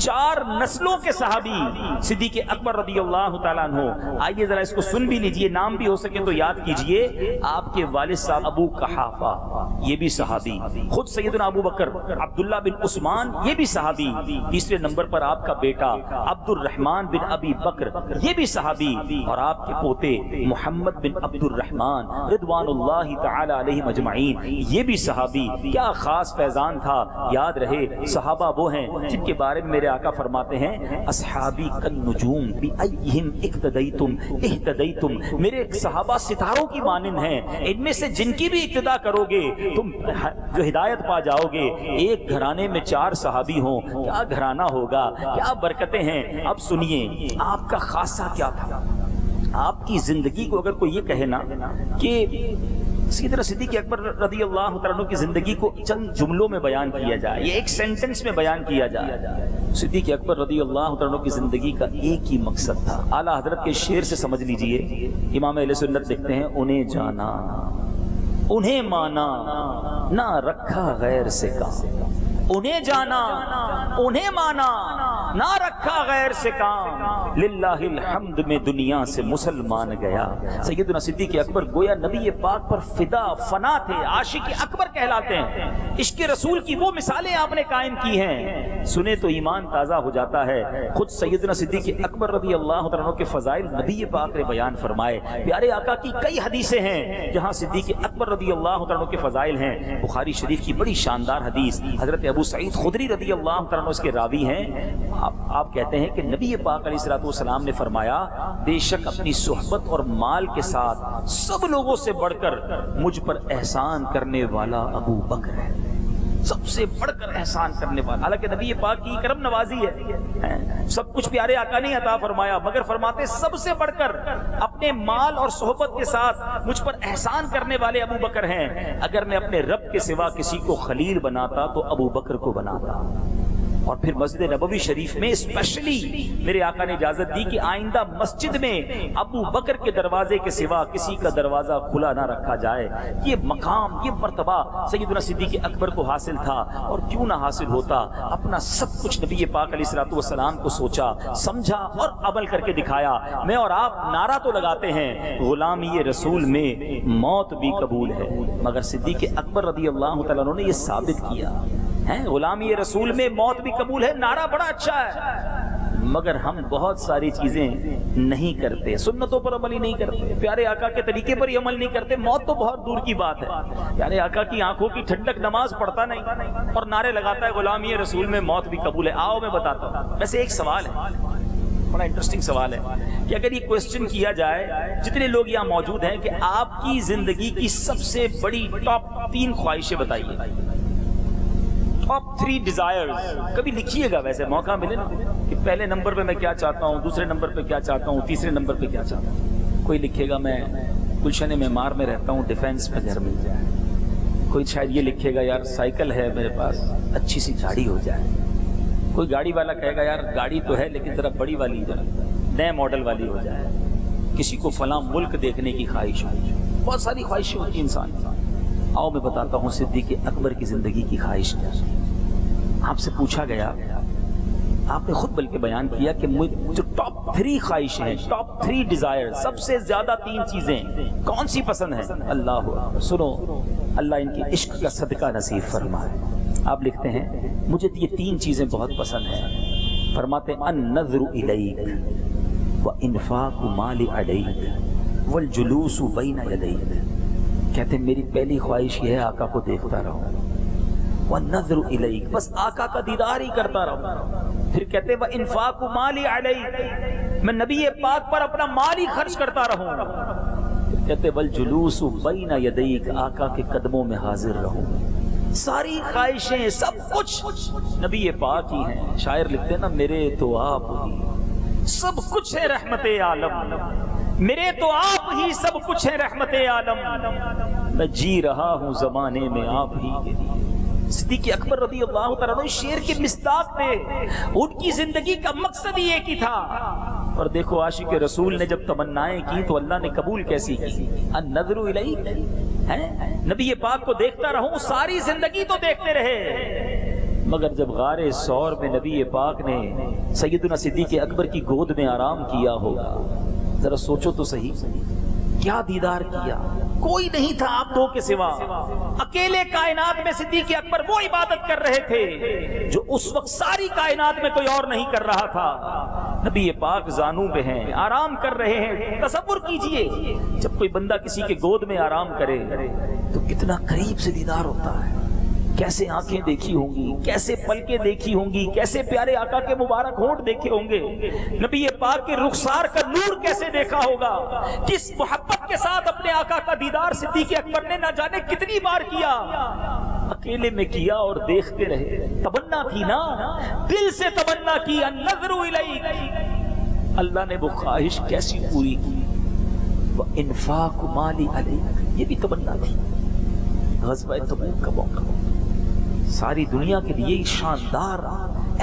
4 نسلوں کے صحابی صدیق اکبر رضی اللہ تعالیٰ عنہ. آئیے ذرا اس کو سن بھی لیجئے, نام بھی ہو سکے تو یاد کیجئے. آپ کے والد صاحب ابو قحافہ یہ بھی صحابی, خود سیدنا ابو بکر عبداللہ بن عثمان یہ بھی صحابی, تیسرے نمبر پر آپ کا بیٹا عبد الرحمن بن ابی بکر یہ بھی صحابی, اور آپ کے پوتے محمد بن عبد الرحمن رضوان اللہ تعالی علیہ مجمعین یہ بھی صحابی. کیا خاص فیضان تھا. یاد رہے صحابہ وہ ہیں جن کے بارے میں میرے آقا فرماتے ہیں اصحابی کالنجوم بأیہم اقتدیتم اہتدیتم. میرے صحابہ ستاروں کی مانند ہیں, ان میں سے جن کی بھی اقتدا کرو گے تم جو ہدایت پا جاؤ گے. ایک گھرانے میں 4 صحابی ہوں, کیا گھرانہ ہوگا, کیا برکتیں ہیں. اب سنیے آپ کا خاصہ کیا تھا. آپ کی زندگی کو اگر کوئی یہ کہے نا کہ سیدنا صدیق اکبر رضی اللہ تعالیٰ عنہ کی زندگی کو چند جملوں میں بیان کیا جائے، یہ ایک سینٹنس میں بیان کیا جائے، صدیق اکبر رضی اللہ تعالیٰ عنہ کی زندگی کا ایک ہی مقصد تھا۔ اعلیٰ حضرت کے شعر سے سمجھ لیجئے، امام اہل سنت لکھتے ہیں انہیں جانا انہیں مانا نہ رکھا غیر سے کام، انہیں جانا انہیں مانا نہ رکھا غیر سے کام، للہ الحمد میں دنیا سے مسلمان گیا۔ سیدنا صدیق اکبر گویا نبی پاک پر فدا فنا تھے، عاشق اکبر کہلاتے ہیں۔ عشق رسول کی وہ مثالیں آپ نے قائم کی ہیں، سنے تو ایمان تازہ ہو جاتا ہے۔ خود سیدنا صدیق اکبر رضی اللہ عنہ کے فضائل نبی پاک نے بیان فرمائے۔ پیارے آقا کی کئی حدیثیں ہیں جہاں صدیق اکبر رضی اللہ عنہ کے فضائل ہیں۔ بخاری شریف کی بڑی شاندار حدیث، حضرت ابو سعید خدری رضی اللہ عنہ اس کے راوی ہیں، آپ کہتے ہیں کہ نبی پاک علیہ الصلوۃ والسلام نے فرمایا بے شک اپنی صحبت اور مال کے ساتھ سب لوگوں سے بڑھ کر مجھ پر احسان کرنے والا ابو بکر ہے، سب سے بڑھ کر احسان کرنے والا۔ حالانکہ نبی پاک کی کرم نوازی ہے، سب کچھ پیارے آقا نے عطا فرمایا، مگر فرماتے سب سے بڑھ کر اپنے مال اور صحبت کے ساتھ مجھ پر احسان کرنے والے ابو بکر ہیں۔ اگر میں اپنے رب کے سوا کسی کو خلیل بناتا تو ابو بکر کو بناتا۔ اور پھر مسجد نبوی شریف میں اسپیشلی میرے آقا نے اجازت دی کہ آئندہ مسجد میں ابو بکر کے دروازے کے سوا کسی کا دروازہ کھلا نہ رکھا جائے۔ یہ مقام، یہ مرتبہ سیدنا صدیق اکبر کو حاصل تھا، اور کیوں نہ حاصل ہوتا، اپنا سب کچھ نبی پاک علیہ الصلوۃ والسلام کو سوچا، سمجھا اور عمل کر کے دکھایا۔ میں اور آپ نعرہ تو لگاتے ہیں غلامی رسول میں موت بھی قبول ہے، مگر صدیق اکبر رضی اللہ تعالیٰ عنہ نے یہ ثابت کیا ہے غلامی رسول میں موت بھی قبول ہے۔ نعرہ بڑا اچھا ہے، مگر ہم بہت ساری چیزیں نہیں کرتے، سنتوں پر عمل ہی نہیں کرتے، پیارے آقا کے طریقے پر ہی عمل نہیں کرتے، موت تو بہت دور کی بات ہے۔ پیارے آقا کی آنکھوں کی ٹھنڈک نماز پڑھتا نہیں اور نعرے لگاتا ہے غلامی رسول میں موت بھی قبول ہے۔ آؤ میں بتاتا ہوں۔ ویسے ایک سوال ہے، بڑا انٹرسٹنگ سوال ہے کہ اگر یہ کوسچن کیا جائے جتنے لوگ یہاں موجود ہیں کہ آپ کی زندگی کی سب سے بڑی ٹاپ 3 خواہشیں بتائیے، ٹاپ 3 ڈیزائرز، کبھی لکھیے گا، ویسے موقع ملے نا کہ پہلے نمبر پہ میں کیا چاہتا ہوں، دوسرے نمبر پہ کیا چاہتا ہوں، تیسرے نمبر پہ کیا چاہتا ہوں۔ کوئی لکھے گا میں گلشن معمار میں رہتا ہوں، ڈیفینس پہ گھر مل جائے۔ کوئی شاید یہ لکھے گا یار سائیکل ہے میرے پاس، اچھی سی گاڑی ہو جائے۔ کوئی گاڑی والا کہے گا یار گاڑی تو ہے لیکن ذرا بڑی والی جائے، نئے ماڈل والی ہو جائے۔ کسی کو فلاں ملک دیکھنے کی خواہش ہو، بہت ساری خواہشیں ہوتی انسان۔ آؤ میں بتاتا ہوں صدیق اکبر کی زندگی کی خواہش کیا۔ آپ سے پوچھا گیا، آپ نے خود بلکہ بیان کیا کہ جو ٹاپ 3 خواہشیں ہیں، ٹاپ 3 ڈیزائر، سب سے زیادہ 3 چیزیں کون سی پسند ہیں؟ اللہ سنو، اللہ ان کی عشق کا صدقہ نصیب فرمائے۔ آپ لکھتے ہیں مجھے یہ 3 چیزیں بہت پسند ہیں۔ فرماتے ہیں النظر الیک وانفاق مال علیک والجلوس بین یدیک۔ کہتے ہیں میری پہلی خواہش یہ ہے آقا کو دیکھتا رہوں، والنظر الیک، بس آقا کا دیدار ہی کرتا رہوں۔ پھر کہتے ہیں وانفاق مال علیک، میں نبی پاک پر اپنا مال ہی خرچ کرتا رہوں۔ کہتے ہیں والجلوس بین یدیک، آقا کے قدموں میں حاضر رہوں۔ ساری خواہشیں سب کچھ نبی پاک ہی ہیں۔ شاعر لکھتے ہیں نا میرے تو آپ ہی سب کچھ ہے رحمت عالم، میرے تو آپ ہی سب کچھ ہے رحمت عالم، میں جی رہا ہوں زمانے میں آپ ہی کے لیے۔ صدیق اکبر رضی اللہ تعالیٰ عنہ شعر کے مصداق تھے، ان کی زندگی کا مقصد ہی ایک ہی تھا۔ اور دیکھو عاشق رسول نے جب تمنائیں کی تو اللہ نے قبول کیسی کی؟ النظر الیک، نبی پاک کو دیکھتا رہوں، ساری زندگی تو دیکھتے رہے، مگر جب غار ثور میں نبی پاک نے سیدنا صدیق اکبر کی گود میں آرام کیا ہوگا، ذرا سوچو تو صحیح، کیا دیدار کیا۔ کوئی نہیں تھا آپ دو کے سوا، اکیلے کائنات میں صدیق اکبر وہ عبادت کر رہے تھے جو اس وقت ساری کائنات میں کوئی اور نہیں کر رہا تھا۔ نبی پاک زانوں پہ ہیں، آرام کر رہے ہیں۔ تصور کیجئے جب کوئی بندہ کسی کے گود میں آرام کرے تو کتنا قریب سے دیدار ہوتا ہے، کیسے آنکھیں دیکھی ہوں گی، کیسے پلکیں دیکھی ہوں گی، کیسے پیارے آقا کے مبارک ہونٹ دیکھے ہوں گے، نبی پاک کے رخسار کا نور کیسے دیکھا ہوگا، کس محبت کے ساتھ اپنے آقا کا دیدار صدیق اکبر نے نہ جانے کتنی بار کیا، اکیلے میں کیا اور دیکھتے رہے۔ تمنا تھی نا، دل سے تمنا کی النظر الیک، اللہ نے وہ خواہش کیسی پوری کی۔ وانفاق مالی علیک، یہ بھی تمنا تھی۔ غزوہ تبوک کا موقع ساری دنیا کے لیے شاندار،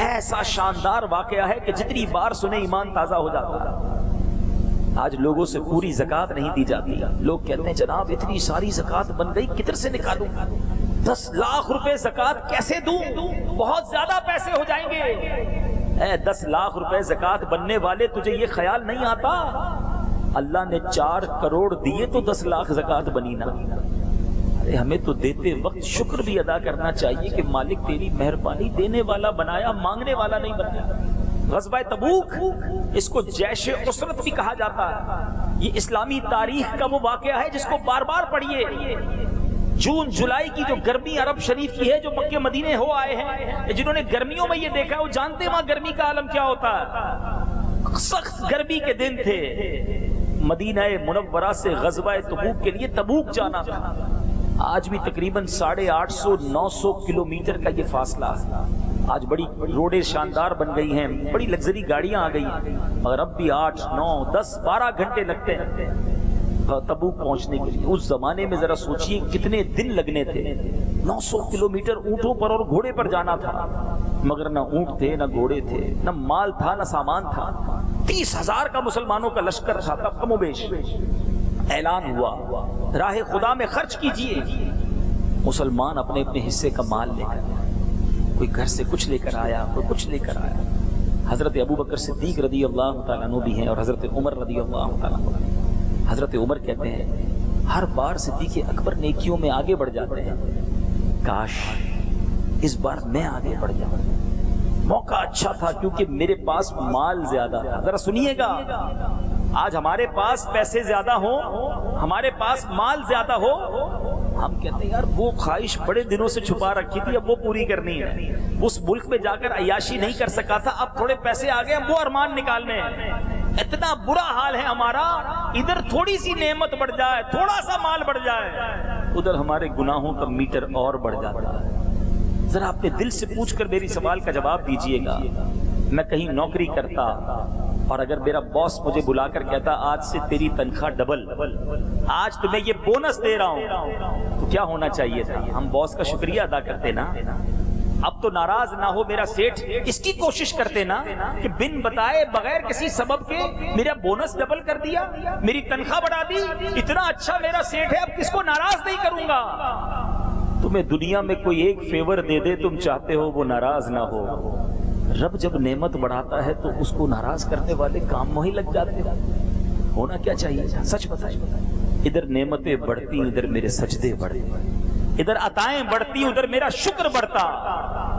ایسا شاندار واقعہ ہے کہ جتنی بار سنے ایمان تازہ ہو جاتا ہے۔ آج لوگوں سے پوری زکوٰۃ نہیں دی جاتی، لوگ کہتے ہیں جناب اتنی ساری زکوٰۃ بن گئی کدھر سے نکالوں، 10 لاکھ روپے زکوٰۃ کیسے دوں، بہت زیادہ پیسے ہو جائیں گے۔ اے 10 لاکھ روپے زکوٰۃ بننے والے، تجھے یہ خیال نہیں آتا اللہ نے 4 کروڑ دیے تو 10 لاکھ زکوٰۃ بنی نا؟ ارے ہمیں تو دیتے وقت شکر بھی ادا کرنا چاہیے کہ مالک تیری مہربانی، دینے والا بنایا، مانگنے والا نہیں بنایا۔ غزوہ تبوک، اس کو جیش عسرت بھی کہا جاتا ہے، یہ اسلامی تاریخ کا وہ واقعہ ہے جس کو بار بار پڑھیے۔ جون جولائی کی جو گرمی عرب شریف کی ہے، جو مکہ مدینے ہو آئے ہیں، جنہوں نے گرمیوں میں یہ دیکھا ہے وہ جانتے ہیں وہاں گرمی کا عالم کیا ہوتا ہے۔ سخت گرمی کے دن تھے، مدینہ منورہ سے غزوہ تبوک کے لیے تبوک جانا تھا۔ آج بھی تقریباً 850-900 کلومیٹر کا یہ فاصلہ ہے۔ آج بڑی روڈیں شاندار بن گئی ہیں، بڑی لگژری گاڑیاں آ گئی ہیں، مگر اب بھی 8، 9، 10، 12 گھنٹے لگتے ہیں تبوک پہنچنے کے لیے۔ اس زمانے میں ذرا سوچئے کتنے دن لگنے تھے۔ 900 کلومیٹر اونٹوں پر اور گھوڑے پر جانا تھا، مگر نہ اونٹ تھے، نہ گھوڑے تھے، نہ مال تھا، نہ سامان تھا۔ 30,000 کا مسلمانوں کا لشکر تھا تب کم و بیش۔ اعلان ہوا راہ خدا میں خرچ کیجئے۔ مسلمان اپنے اپنے حصے کا مال لے کر، کوئی گھر سے کچھ لے کر آیا، کوئی کچھ لے کر آیا۔ حضرت ابو بکر صدیق رضی اللہ تعالیٰ عنہ بھی ہیں اور حضرت عمر رضی اللہ تعالیٰ عنہ۔ حضرت عمر کہتے ہیں ہر بار صدیق اکبر نیکیوں میں آگے بڑھ جاتے ہیں، کاش اس بار میں آگے بڑھ جاؤں، موقع اچھا تھا کیونکہ میرے پاس مال زیادہ تھا۔ ذرا سنیے گا، آج ہمارے پاس پیسے زیادہ ہوں، ہمارے پاس مال زیادہ ہو، ہم کہتے ہیں یار وہ خواہش بڑے دنوں سے چھپا رکھی تھی، اب وہ پوری کرنی ہے۔ اس ملک میں جا کر عیاشی نہیں کر سکا تھا، اب تھوڑے پیسے آ گئے، وہ ارمان نکالنے ہیں۔ اتنا برا حال ہے ہمارا، ادھر تھوڑی سی نعمت بڑھ جائے، تھوڑا سا مال بڑھ جائے، ادھر ہمارے گناہوں کا میٹر اور بڑھ جاتا ہے۔ ذرا اپنے دل سے پوچھ کر میری سوال کا جواب دیجئے گا، میں کہیں نوکری کرتا اور اگر میرا باس مجھے بلا کر کہتا آج سے تیری تنخواہ ڈبل، آج تمہیں یہ بونس دے رہا ہوں، تو کیا ہونا چاہیے تھا؟ ہم باس کا شکریہ ادا کرتے نا۔ اب تو ناراض نہ ہو میرا سیٹھ، اس کی کوشش کرتے نا کہ بن بتائے بغیر کسی سبب کے میرا بونس ڈبل کر دیا، میری تنخواہ بڑھا دی، اتنا اچھا میرا سیٹھ ہے، اب کس کو ناراض نہیں کروں گا۔ تمہیں دنیا میں کوئی ایک فیور دے دے، تم چاہتے ہو وہ ناراض نہ ہو۔ رب جب نعمت بڑھاتا ہے تو اس کو ناراض کرنے والے کام میں ہی لگ جاتے ہیں۔ ہونا کیا چاہیے؟ سچ بتائیں، ادھر نعمتیں بڑھتی، ادھر میرے سجدے بڑھتے، ادھر عطائیں بڑھتی، ادھر میرا شکر بڑھتا۔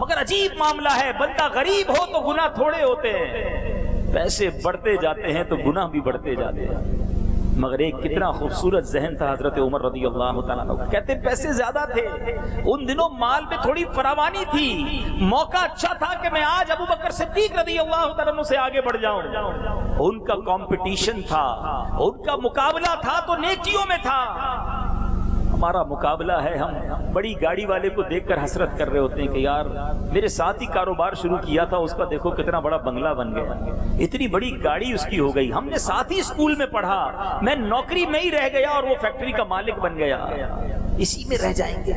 مگر عجیب معاملہ ہے، بندہ غریب ہو تو گناہ تھوڑے ہوتے ہیں، پیسے بڑھتے جاتے ہیں تو گناہ بھی بڑھتے جاتے ہیں۔ مگر ایک کتنا خوبصورت ذہن تھا حضرت عمر رضی اللہ تعالیٰ عنہ، کہتے پیسے زیادہ تھے، ان دنوں مال میں تھوڑی فراوانی تھی، موقع اچھا تھا کہ میں آج ابو بکر صدیق رضی اللہ تعالیٰ عنہ سے آگے بڑھ جاؤں۔ ان کا کمپٹیشن تھا، ان کا مقابلہ تھا تو نیکیوں میں تھا، ہمارا مقابلہ ہے۔ ہم بڑی گاڑی والے کو دیکھ کر حسرت کر رہے ہوتے ہیں کہ یار میرے ساتھ ہی کاروبار شروع کیا تھا، اس کا دیکھو کتنا بڑا بنگلہ بن گیا، اتنی بڑی گاڑی اس کی ہو گئی، ہم نے ساتھ ہی اسکول میں پڑھا، میں نوکری میں ہی رہ گیا اور وہ فیکٹری کا مالک بن گیا، اسی میں رہ جائیں گے۔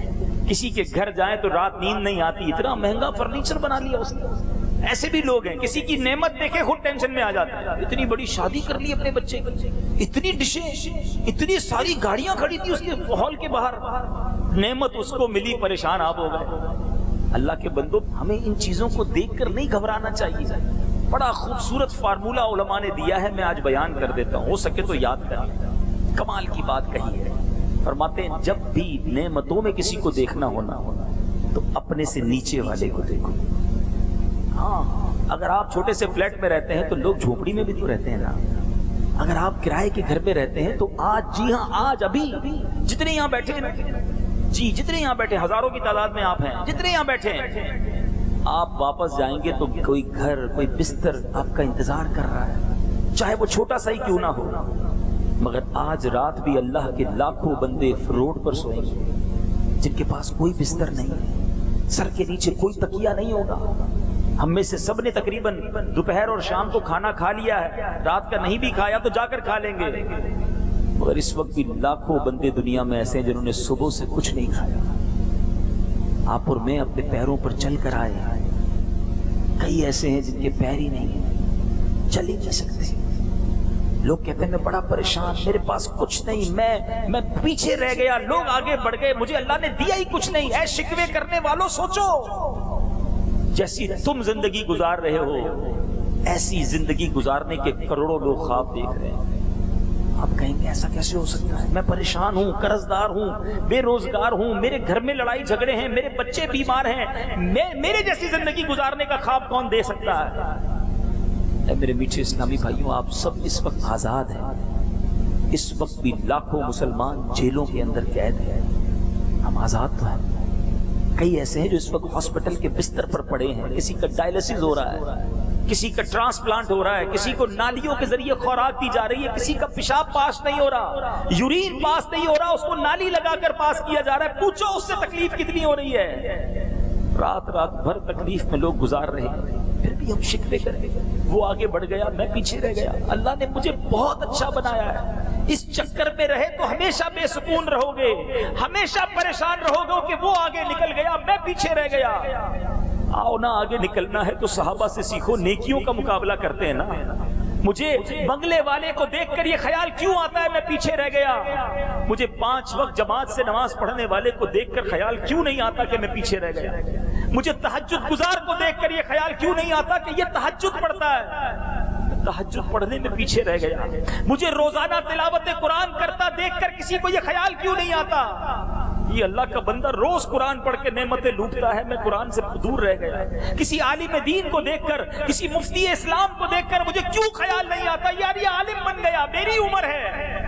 کسی کے گھر جائیں تو رات نیند نہیں آتی، اتنا مہنگا فرنیچر بنا لیا اس نے۔ ایسے بھی لوگ ہیں، کسی کی نعمت دیکھے خود ٹینشن میں آ جاتے ہیں، اتنی بڑی شادی کر لی اپنے بچے کی، اتنی ڈشیں، اتنی ساری گاڑیاں کھڑی تھی اس کے ہال کے باہر، نعمت اس کو ملی، پریشان آپ ہو گئے۔ اللہ کے بندو، ہمیں ان چیزوں کو دیکھ کر نہیں گھبرانا چاہیے۔ بڑا خوبصورت فارمولہ علماء نے دیا ہے، میں آج بیان کر دیتا ہوں، ہو سکے تو یاد کریں، کمال کی بات کہی ہے۔ فرماتے ہیں جب بھی نعمتوں میں کسی کو دیکھنا ہونا تو اپنے سے نیچے والے کو دیکھو۔ ہاں، اگر آپ چھوٹے سے فلیٹ میں رہتے ہیں تو لوگ جھوپڑی میں بھی تو رہتے ہیں نا۔ اگر آپ کرائے کے گھر میں رہتے ہیں تو آج، جی ہاں آج ابھی جتنے یہاں بیٹھے ہیں نا، جی جتنے یہاں بیٹھے، ہزاروں کی تعداد میں آپ ہیں، جتنے یہاں بیٹھے ہیں، آپ واپس جائیں گے تو کوئی گھر، کوئی بستر آپ کا انتظار کر رہا ہے، چاہے وہ چھوٹا سا ہی کیوں نہ ہو۔ مگر آج رات بھی اللہ کے لاکھوں بندے روڈ پر سوئیں گے جن کے پاس کوئی بستر نہیں ہے، سر کے نیچے کوئی تکیہ نہیں ہوگا۔ ہم میں سے سب نے تقریباً دوپہر اور شام کو کھانا کھا لیا ہے، رات کا نہیں بھی کھایا تو جا کر کھا لیں گے۔ مگر اس وقت بھی لاکھوں بندے دنیا میں ایسے ہیں جنہوں نے صبح سے کچھ نہیں کھایا. آپ اور میں اپنے پیروں پر چل کر آئے. کئی ایسے ہیں جن کے پیر ہی نہیں ہیں, چل ہی نہیں سکتے. لوگ کہتے ہیں میں بڑا پریشان, میرے پاس کچھ نہیں, میں پیچھے رہ گیا, لوگ آگے بڑھ گئے, مجھے اللہ نے دیا ہی کچھ نہیں. اے شکوے کرنے والوں سوچو, جیسی تم زندگی گزار رہے ہو ایسی زندگی گزارنے کے کروڑوں لوگ خواب دیکھ رہے ہیں. آپ کہیں گے ایسا کیسے ہو سکتا ہے؟ میں پریشان ہوں, قرض دار ہوں, بے روزگار ہوں, میرے گھر میں لڑائی جھگڑے ہیں, میرے بچے بیمار ہیں, میرے جیسی زندگی گزارنے کا خواب کون دے سکتا ہے؟ اے میرے میٹھے اسلامی بھائیوں, آپ سب اس وقت آزاد ہیں. اس وقت بھی لاکھوں مسلمان جیلوں کے اندر قید ہیں. ہم آزاد تو ہیں. کئی ایسے ہیں جو اس وقت ہاسپٹل کے بستر پر پڑے ہیں. کسی کا ڈائلسس ہو رہا ہے, کسی کا ٹرانسپلانٹ ہو رہا ہے, کسی کو نالیوں کے ذریعے خوراک دی جا رہی ہے, کسی کا پیشاب پاس نہیں ہو رہا, یورین پاس نہیں ہو رہا, اس کو نالی لگا کر پاس کیا جا رہا ہے. پوچھو اس سے تکلیف کتنی ہو رہی ہے. رات بھر تکلیف میں لوگ گزار رہے ہیں, پھر بھی ہم شکوے کریں. وہ آگے بڑھ گیا, میں پیچھے رہ گیا. اللہ نے مجھے بہت اچھا بنایا ہے. اس چکر میں رہے تو ہمیشہ بے سکون رہو گے, ہمیشہ پریشان رہو گے کہ وہ آگے نکل گیا, میں پیچھے رہ گیا. آؤ نا, آگے نکلنا ہے تو صحابہ سے سیکھو, نیکیوں کا مقابلہ کرتے ہیں نا. مجھے بنگلے والے کو دیکھ کر یہ خیال کیوں آتا ہے میں پیچھے رہ گیا؟ مجھے 5 وقت جماعت سے نماز پڑھنے والے کو دیکھ کر خیال کیوں نہیں آتا کہ میں پیچھے رہ گیا؟ مجھے تہجد گزار کو دیکھ کر یہ خیال کیوں نہیں آتا کہ یہ تہجد پڑھتا ہے؟ تہجد پڑھنے میں پیچھے رہ گیا. مجھے روزانہ تلاوت قرآن کرتا دیکھ کر کسی کو یہ خیال کیوں نہیں آتا؟ یہ اللہ کا بندہ روز قرآن پڑھ کے نعمتیں لوٹتا ہے, میں قرآن سے دور رہ گیا. کسی عالم دین کو دیکھ کر, کسی مفتی اسلام کو دیکھ کر مجھے کیوں خیال نہیں آتا یار یہ عالم بن گیا, میری عمر ہے,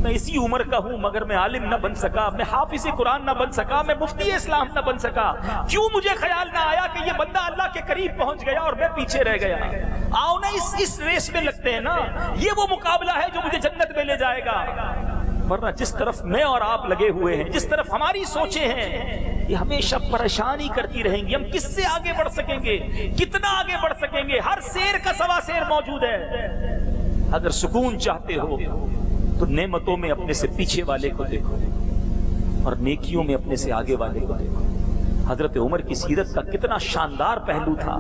میں اسی عمر کا ہوں مگر میں عالم نہ بن سکا, میں حافظ قرآن نہ بن سکا, میں مفتی اسلام نہ بن سکا. کیوں مجھے خیال نہ آیا کہ یہ بندہ اللہ کے قریب پہنچ گیا اور میں پیچھے رہ گیا؟ آؤ نا اس ریس میں لگتے ہیں نا. یہ وہ مقابلہ ہے جو مجھے جنت میں لے جائے گا. ورنہ جس طرف میں اور آپ لگے ہوئے ہیں, جس طرف ہماری سوچیں ہیں, یہ ہمیشہ پریشانی کرتی رہیں گی. ہم کس سے آگے بڑھ سکیں گے؟ کتنا آگے بڑھ سکیں گے؟ ہر سیر کا سوا سیر موجود ہے. اگر سکون چاہتے ہو تو نعمتوں میں اپنے سے پیچھے والے کو دیکھو اور نیکیوں میں اپنے سے آگے والے کو دیکھو. حضرت عمر کی سیرت کا کتنا شاندار پہلو تھا.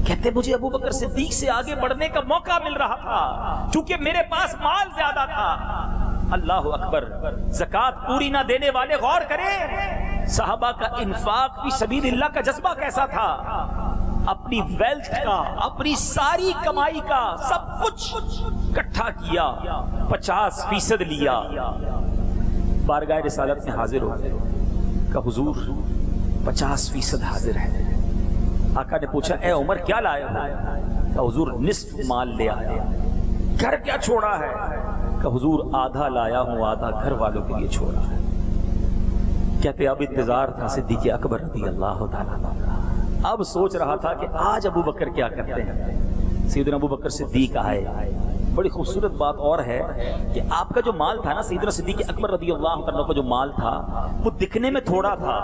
کہتے مجھے ابو بکر صدیق سے آگے بڑھنے کا موقع مل رہا تھا کیونکہ میرے پاس مال زیادہ تھا. اللہ اکبر. زکوٰۃ پوری نہ دینے والے غور کریں, صحابہ کا انفاق فی سبیل اللہ کا جذبہ کیسا تھا. اپنی ویلتھ کا, اپنی ساری کمائی کا سب کچھ اکٹھا کیا, 50% لیا, بارگاہ رسالت میں حاضر ہو گئے. کہ حضور 50% حاضر ہے. آقا نے پوچھا اے عمر کیا لائے ہو؟ کہ حضور نصف مال لے آیا. گھر کیا چھوڑا ہے؟ کہ حضور آدھا لایا ہوں, آدھا گھر والوں کے لیے چھوڑا ہے. کہتے اب انتظار تھا صدیق اکبر رضی اللہ تعالیٰ عنہ. اب سوچ رہا تھا کہ آج ابو بکر کیا کرتے ہیں. سیدنا ابو بکر صدیق آئے. بڑی خوبصورت بات اور ہے کہ آپ کا جو مال تھا نا, سیدنا صدیق اکبر رضی اللہ عنہ کا جو مال تھا وہ دکھنے میں تھوڑا تھا.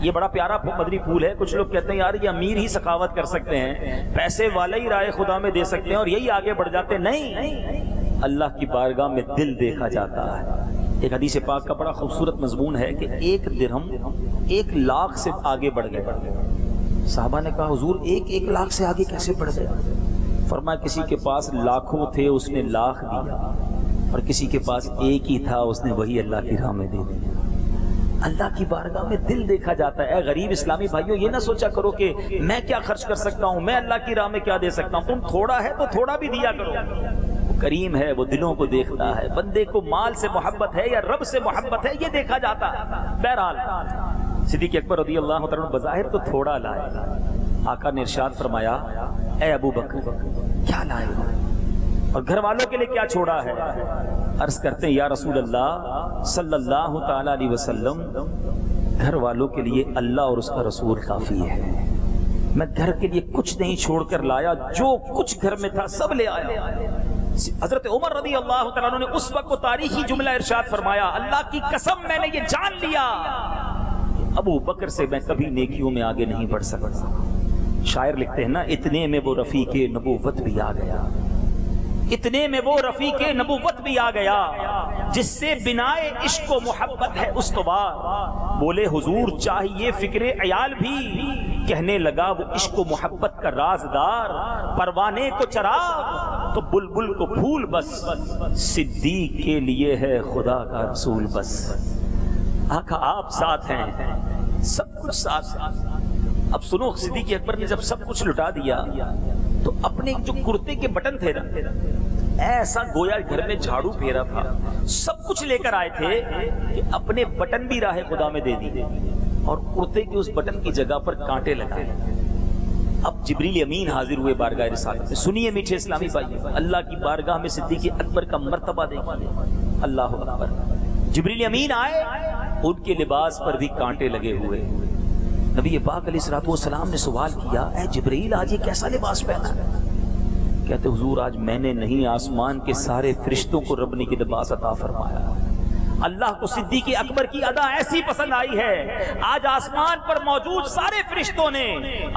یہ بڑا پیارا مدنی پھول ہے. کچھ لوگ کہتے ہیں یار یہ امیر ہی سخاوت کر سکتے ہیں, پیسے والے ہی رائے خدا میں دے سکتے ہیں اور یہی آگے بڑھ جاتے ہیں. نہیں, اللہ کی بارگاہ میں دل دیکھا جاتا ہے. ایک حدیث پاک کا بڑا خوبصورت مضمون ہے کہ 1 درہم 1 لاکھ سے آگے بڑھ گئے. صحابہ نے کہا حضور 1 لاکھ سے آگے کیسے بڑھ گیا؟ فرمایا کسی کے پاس لاکھوں تھے اس نے لاکھ دیا, اور کسی کے پاس 1 ہی تھا اس نے وہی اللہ کی راہ میں دے دیا. اللہ کی بارگاہ میں دل دیکھا جاتا ہے. اے غریب اسلامی بھائیوں, یہ نہ سوچا کرو کہ میں کیا خرچ کر سکتا ہوں, میں اللہ کی راہ میں کیا دے سکتا ہوں. تم تھوڑا ہے تو تھوڑا بھی دیا کرو. وہ کریم ہے, وہ دلوں کو دیکھتا ہے. بندے کو مال سے محبت ہے یا رب سے محبت ہے یہ دیکھا جاتا ہے. بہرحال صدیق اکبر رضی اللہ عنہ بظاہر تو تھوڑا لائے. آقا نے ارشاد فرمایا اے ابو بکر کیا لائے ہو اور گھر والوں کے لیے کیا چھوڑا ہے؟ عرض کرتے ہیں یا رسول اللہ صلی اللہ تعالی علیہ وسلم, گھر والوں کے لیے اللہ اور اس کا رسول کافی ہے. میں گھر کے لیے کچھ نہیں چھوڑ کر لایا, جو کچھ گھر میں تھا سب لے آیا. حضرت عمر رضی اللہ تعالیٰ عنہ نے اس وقت کو تاریخی جملہ ارشاد فرمایا اللہ کی قسم میں نے یہ جان لیا ابو بکر سے میں کبھی نیکیوں میں آگے نہیں بڑھ سکتا. شاعر لکھتے ہیں نا اتنے میں وہ رفیق نبوت بھی آ گیا. اتنے میں وہ رفیق نبوت بھی آ گیا جس سے بنائے عشق و محبت ہے استوار. بولے حضور چاہیے فکر عیال بھی, کہنے لگا وہ عشق و محبت کا رازدار. پروانے کو چراغ تو بلبل کو پھول, بس صدیق کے لیے ہے خدا کا رسول. بس آقا آپ ساتھ ہیں, سب کچھ ساتھ. اب سنو, صدیق اکبر نے جب سب کچھ لٹا دیا تو اپنے جو کرتے کے بٹن تھے نا, ایسا گویا گھر میں جھاڑو پھیرا تھا, سب کچھ لے کر آئے تھے کہ اپنے بٹن بھی راہ خدا میں دے دی اور کرتے کے اس بٹن کی جگہ پر کانٹے لگائے. اب جبریل امین حاضر ہوئے بارگاہ رسالت میں. سنیے میٹھے اسلامی بھائی, اللہ کی بارگاہ میں صدیق اکبر کا مرتبہ دیکھیے. اللہ اکبر. جبریل امین آئے, ان کے لباس پر بھی کانٹے لگے ہوئے. نبی پاک علیہ الصلوۃ والسلام نے سوال کیا, اے جبریل آج یہ کیسا لباس پہنا ہے؟ کہتے حضور آج میں نے نہیں, آسمان کے سارے فرشتوں کو رب نے یہ لباس عطا فرمایا. اللہ کو صدیق اکبر کی ادا ایسی پسند آئی ہے, آج آسمان پر موجود سارے فرشتوں نے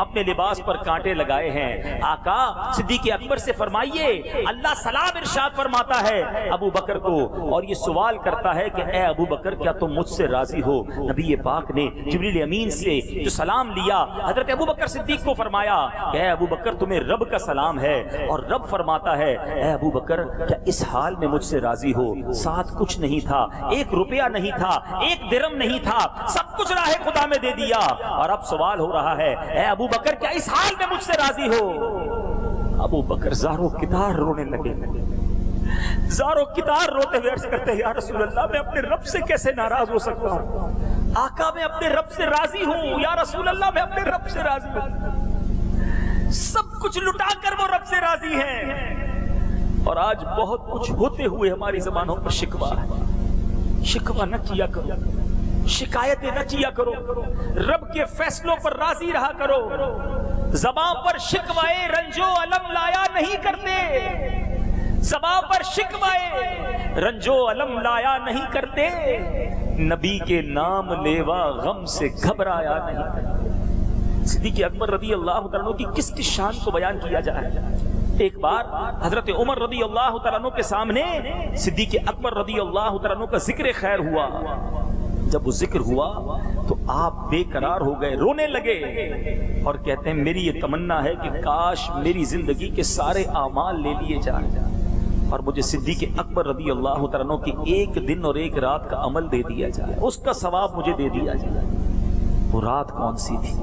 اپنے لباس پر کانٹے لگائے ہیں. آقا صدیق اکبر سے فرمائیے, اللہ سلام ارشاد فرماتا ہے ابو بکر کو, اور یہ سوال کرتا ہے کہ اے ابو بکر کیا تم مجھ سے راضی ہو؟ نبی پاک نے جبریل امین سے جو سلام لیا, حضرت ابو بکر صدیق کو فرمایا کہ اے ابو بکر تمہیں رب کا سلام ہے. اور رب فرماتا ہے اے ابو بکر کیا اس حال میں مجھ سے راضی ہو؟ ساتھ کچھ نہیں تھا, ایک روپیہ نہیں تھا, ایک درم نہیں تھا, سب کچھ راہ خدا میں دے دیا. اور اب سوال ہو رہا ہے اے ابو بکر کیا اس حال میں مجھ سے راضی ہو؟ ابو بکر زارو کتار رونے لگے, زارو کتار روتے ہوئے عرض کرتے ہیں یا رسول اللہ میں اپنے رب سے کیسے ناراض ہو سکتا ہوں؟ آقا میں اپنے رب سے راضی ہوں, یا رسول اللہ میں اپنے رب سے راضی ہوں. سب کچھ لٹا کر وہ رب سے راضی ہیں. اور آج بہت کچھ ہوتے ہوئے ہماری زبانوں پر شکوہ ہے. شکوہ نہ کیا کرو, شکایتیں نہ کیا کرو, رب کے فیصلوں پر راضی رہا کرو. زبان پر شکوائے رنجو علم لایا نہیں کرتے, زبان پر شکوائے رنجو علم لایا نہیں کرتے, نبی کے نام لیوا غم سے گھبرایا نہیں کرتے. صدیق اکبر رضی اللہ عنہ کی کس کس شان کو بیان کیا جائے. ایک بار حضرت عمر رضی اللہ تعالیٰ عنہ کے سامنے صدیق اکبر رضی اللہ تعالیٰ عنہ کا ذکر خیر ہوا. جب وہ ذکر ہوا تو آپ بے قرار ہو گئے, رونے لگے اور کہتے ہیں میری یہ تمنا ہے کہ کاش میری زندگی کے سارے اعمال لے لیے جائیں اور مجھے صدیق اکبر رضی اللہ تعالیٰ عنہ کی ایک دن اور ایک رات کا عمل دے دیا جائے, اس کا ثواب مجھے دے دیا جائے. وہ رات کون سی تھی؟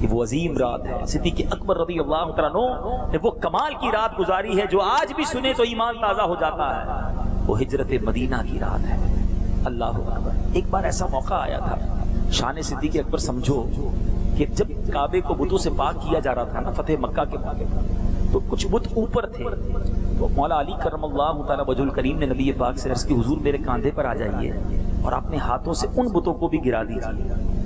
کہ وہ عظیم رات ہے. صدیق اکبر رضی اللہ تعالیٰ عنہ نے وہ کمال کی رات گزاری ہے جو آج بھی سنے تو ایمان تازہ ہو جاتا ہے. وہ ہجرت مدینہ کی رات ہے. اللہ اکبر. ایک بار ایسا موقع آیا تھا, شان صدیق اکبر سمجھو کہ جب کعبے کو بتوں سے پاک کیا جا رہا تھا نا فتح مکہ کے موقع پر, تو کچھ بت اوپر تھے. تو مولا علی کرم اللہ تعالیٰ وجہ الکریم نے نبی پاک سے عرض کی حضور میرے کاندھے پر آ جائیے اور اپنے ہاتھوں سے ان بتوں کو بھی گرا دیجیے.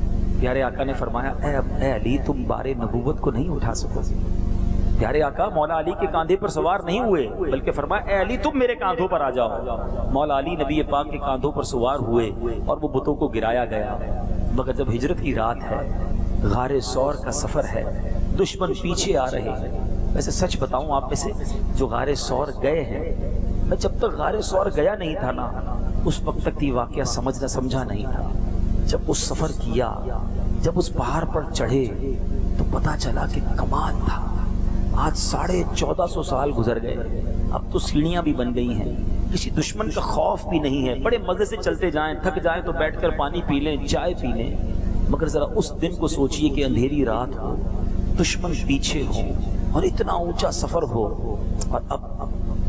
پیارے آقا نے فرمایا اے علی تم بار نبوت کو نہیں اٹھا سکو. پیارے آقا مولا علی کے کاندھے پر سوار نہیں ہوئے بلکہ فرمایا اے علی تم میرے کاندھوں پر آ جاؤ. مولا علی نبی پاک کے کاندھوں پر سوار ہوئے اور وہ بتوں کو گرایا گیا. مگر جب ہجرت کی رات ہے, غار ثور کا سفر ہے, دشمن پیچھے آ رہے ہیں. ویسے سچ بتاؤں آپ میں سے جو غار ثور گئے ہیں, میں جب تک غار ثور گیا نہیں تھا نا اس وقت تک یہ واقعہ سمجھا نہیں تھا. جب اس سفر کیا, جب اس پہاڑ پر چڑھے تو پتا چلا کہ کمال تھا. آج 1450 سال گزر گئے, اب تو سیڑھیاں بھی بن گئی ہیں, کسی دشمن کا خوف بھی نہیں ہے. بڑے مزے سے چلتے جائیں, تھک جائیں تو بیٹھ کر پانی پی لیں, چائے پی لیں. مگر ذرا اس دن کو سوچئے کہ اندھیری رات ہو, دشمن پیچھے ہو اور اتنا اونچا سفر ہو, اور اب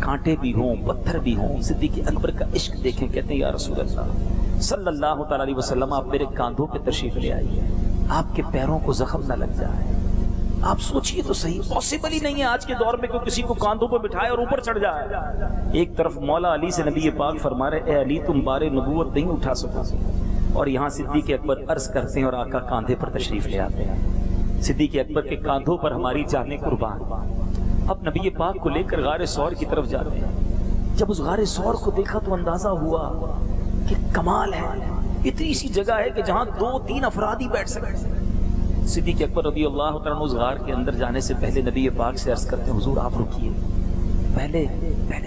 کانٹے بھی ہوں, پتھر بھی ہوں. صدیق اکبر کا عشق دیکھیں, کہتے ہیں یا رسول اللہ صلی اللہ تعالی علیہ وسلم آپ میرے کاندھوں پہ تشریف لے آئیے, آپ کے پیروں کو زخم نہ لگ جائے. آپ سوچئے تو صحیح, پاسبل ہی نہیں ہے آج کے دور میں کہ کسی کو کاندھوں پہ بٹھائے اور اوپر چڑھ جائے. ایک طرف مولا علی سے نبی پاک فرما رہے اے علی تم بار نبوت نہیں اٹھا سکو, اور یہاں صدیق اکبر عرض کرتے ہیں اور آقا کاندھے پر تشریف لے آتے ہیں. صدیق اکبر کے کاندھوں پر ہماری جانیں قربان. اب نبی پاک کو لے کر غار ثور کی طرف جاتے ہیں. جب اس غار ثور کو دیکھا تو اندازہ ہوا کہ کمال ہے, اتنی سی جگہ ہے کہ جہاں 2-3 افراد ہی بیٹھ سکتے. صدیق اکبر رضی اللہ تعالیٰ عنہ اس غار کے اندر جانے سے پہلے نبی پاک سے عرض کرتے ہیں حضور آپ رکیے, پہلے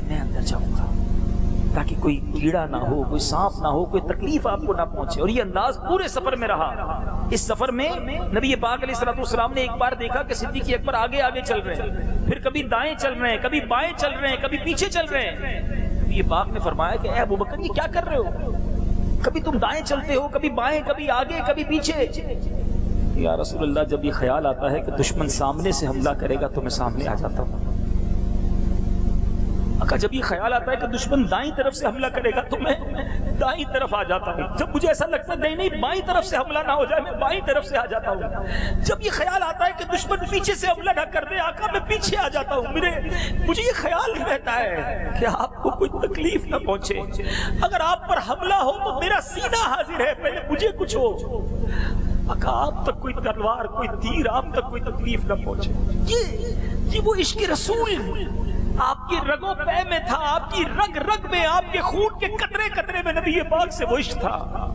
میں اندر جاؤں گا تاکہ کوئی کیڑا نہ ہو، کوئی سانپ نہ ہو، کوئی تکلیف آپ کو نہ پہنچے. اور یہ انداز پورے سفر میں رہا. اس سفر میں نبی پاک علیہ الصلوۃ والسلام نے ایک بار دیکھا کہ صدیق اکبر آگے آگے چل رہے ہیں، پھر کبھی دائیں چل رہے ہیں، کبھی بائیں چل رہے ہیں، کبھی پیچھے چل رہے ہیں. نبی پاک نے فرمایا کہ اے ابو بکر یہ کیا کر رہے ہو؟ کبھی تم دائیں چلتے ہو، کبھی بائیں، کبھی آگے، کبھی پیچھے. یا رسول اللہ جب یہ خیال آتا ہے کہ دشمن سامنے سے حملہ کرے گا تو میں سامنے آ جاتا ہوں. جب یہ خیال آتا ہے کہ دشمن دائیں طرف سے حملہ کرے گا تو میں دائیں طرف آ جاتا ہوں. جب مجھے ایسا لگتا ہے نہیں بائیں طرف سے حملہ نہ ہو جائے میں بائیں طرف سے آ جاتا ہوں. جب یہ خیال آتا ہے کہ دشمن پیچھے سے حملہ نہ کر دے آقا میں پیچھے آ جاتا ہوں. مجھے یہ خیال رہتا ہے کہ آپ کو کوئی تکلیف نہ پہنچے. اگر آپ پر حملہ ہو تو میرا سینہ حاضر ہے، پہلے مجھے کچھ ہو. آقا آپ تک کوئی تلوار، کوئی تیر، آپ تک کوئی تکلیف نہ پہنچے. یہ وہ عشق رسول آپ کی رگوں پے میں تھا، آپ کی رگ رگ میں، آپ کے خون کے قطرے قطرے میں نبی پاک سے وہ عشق تھا.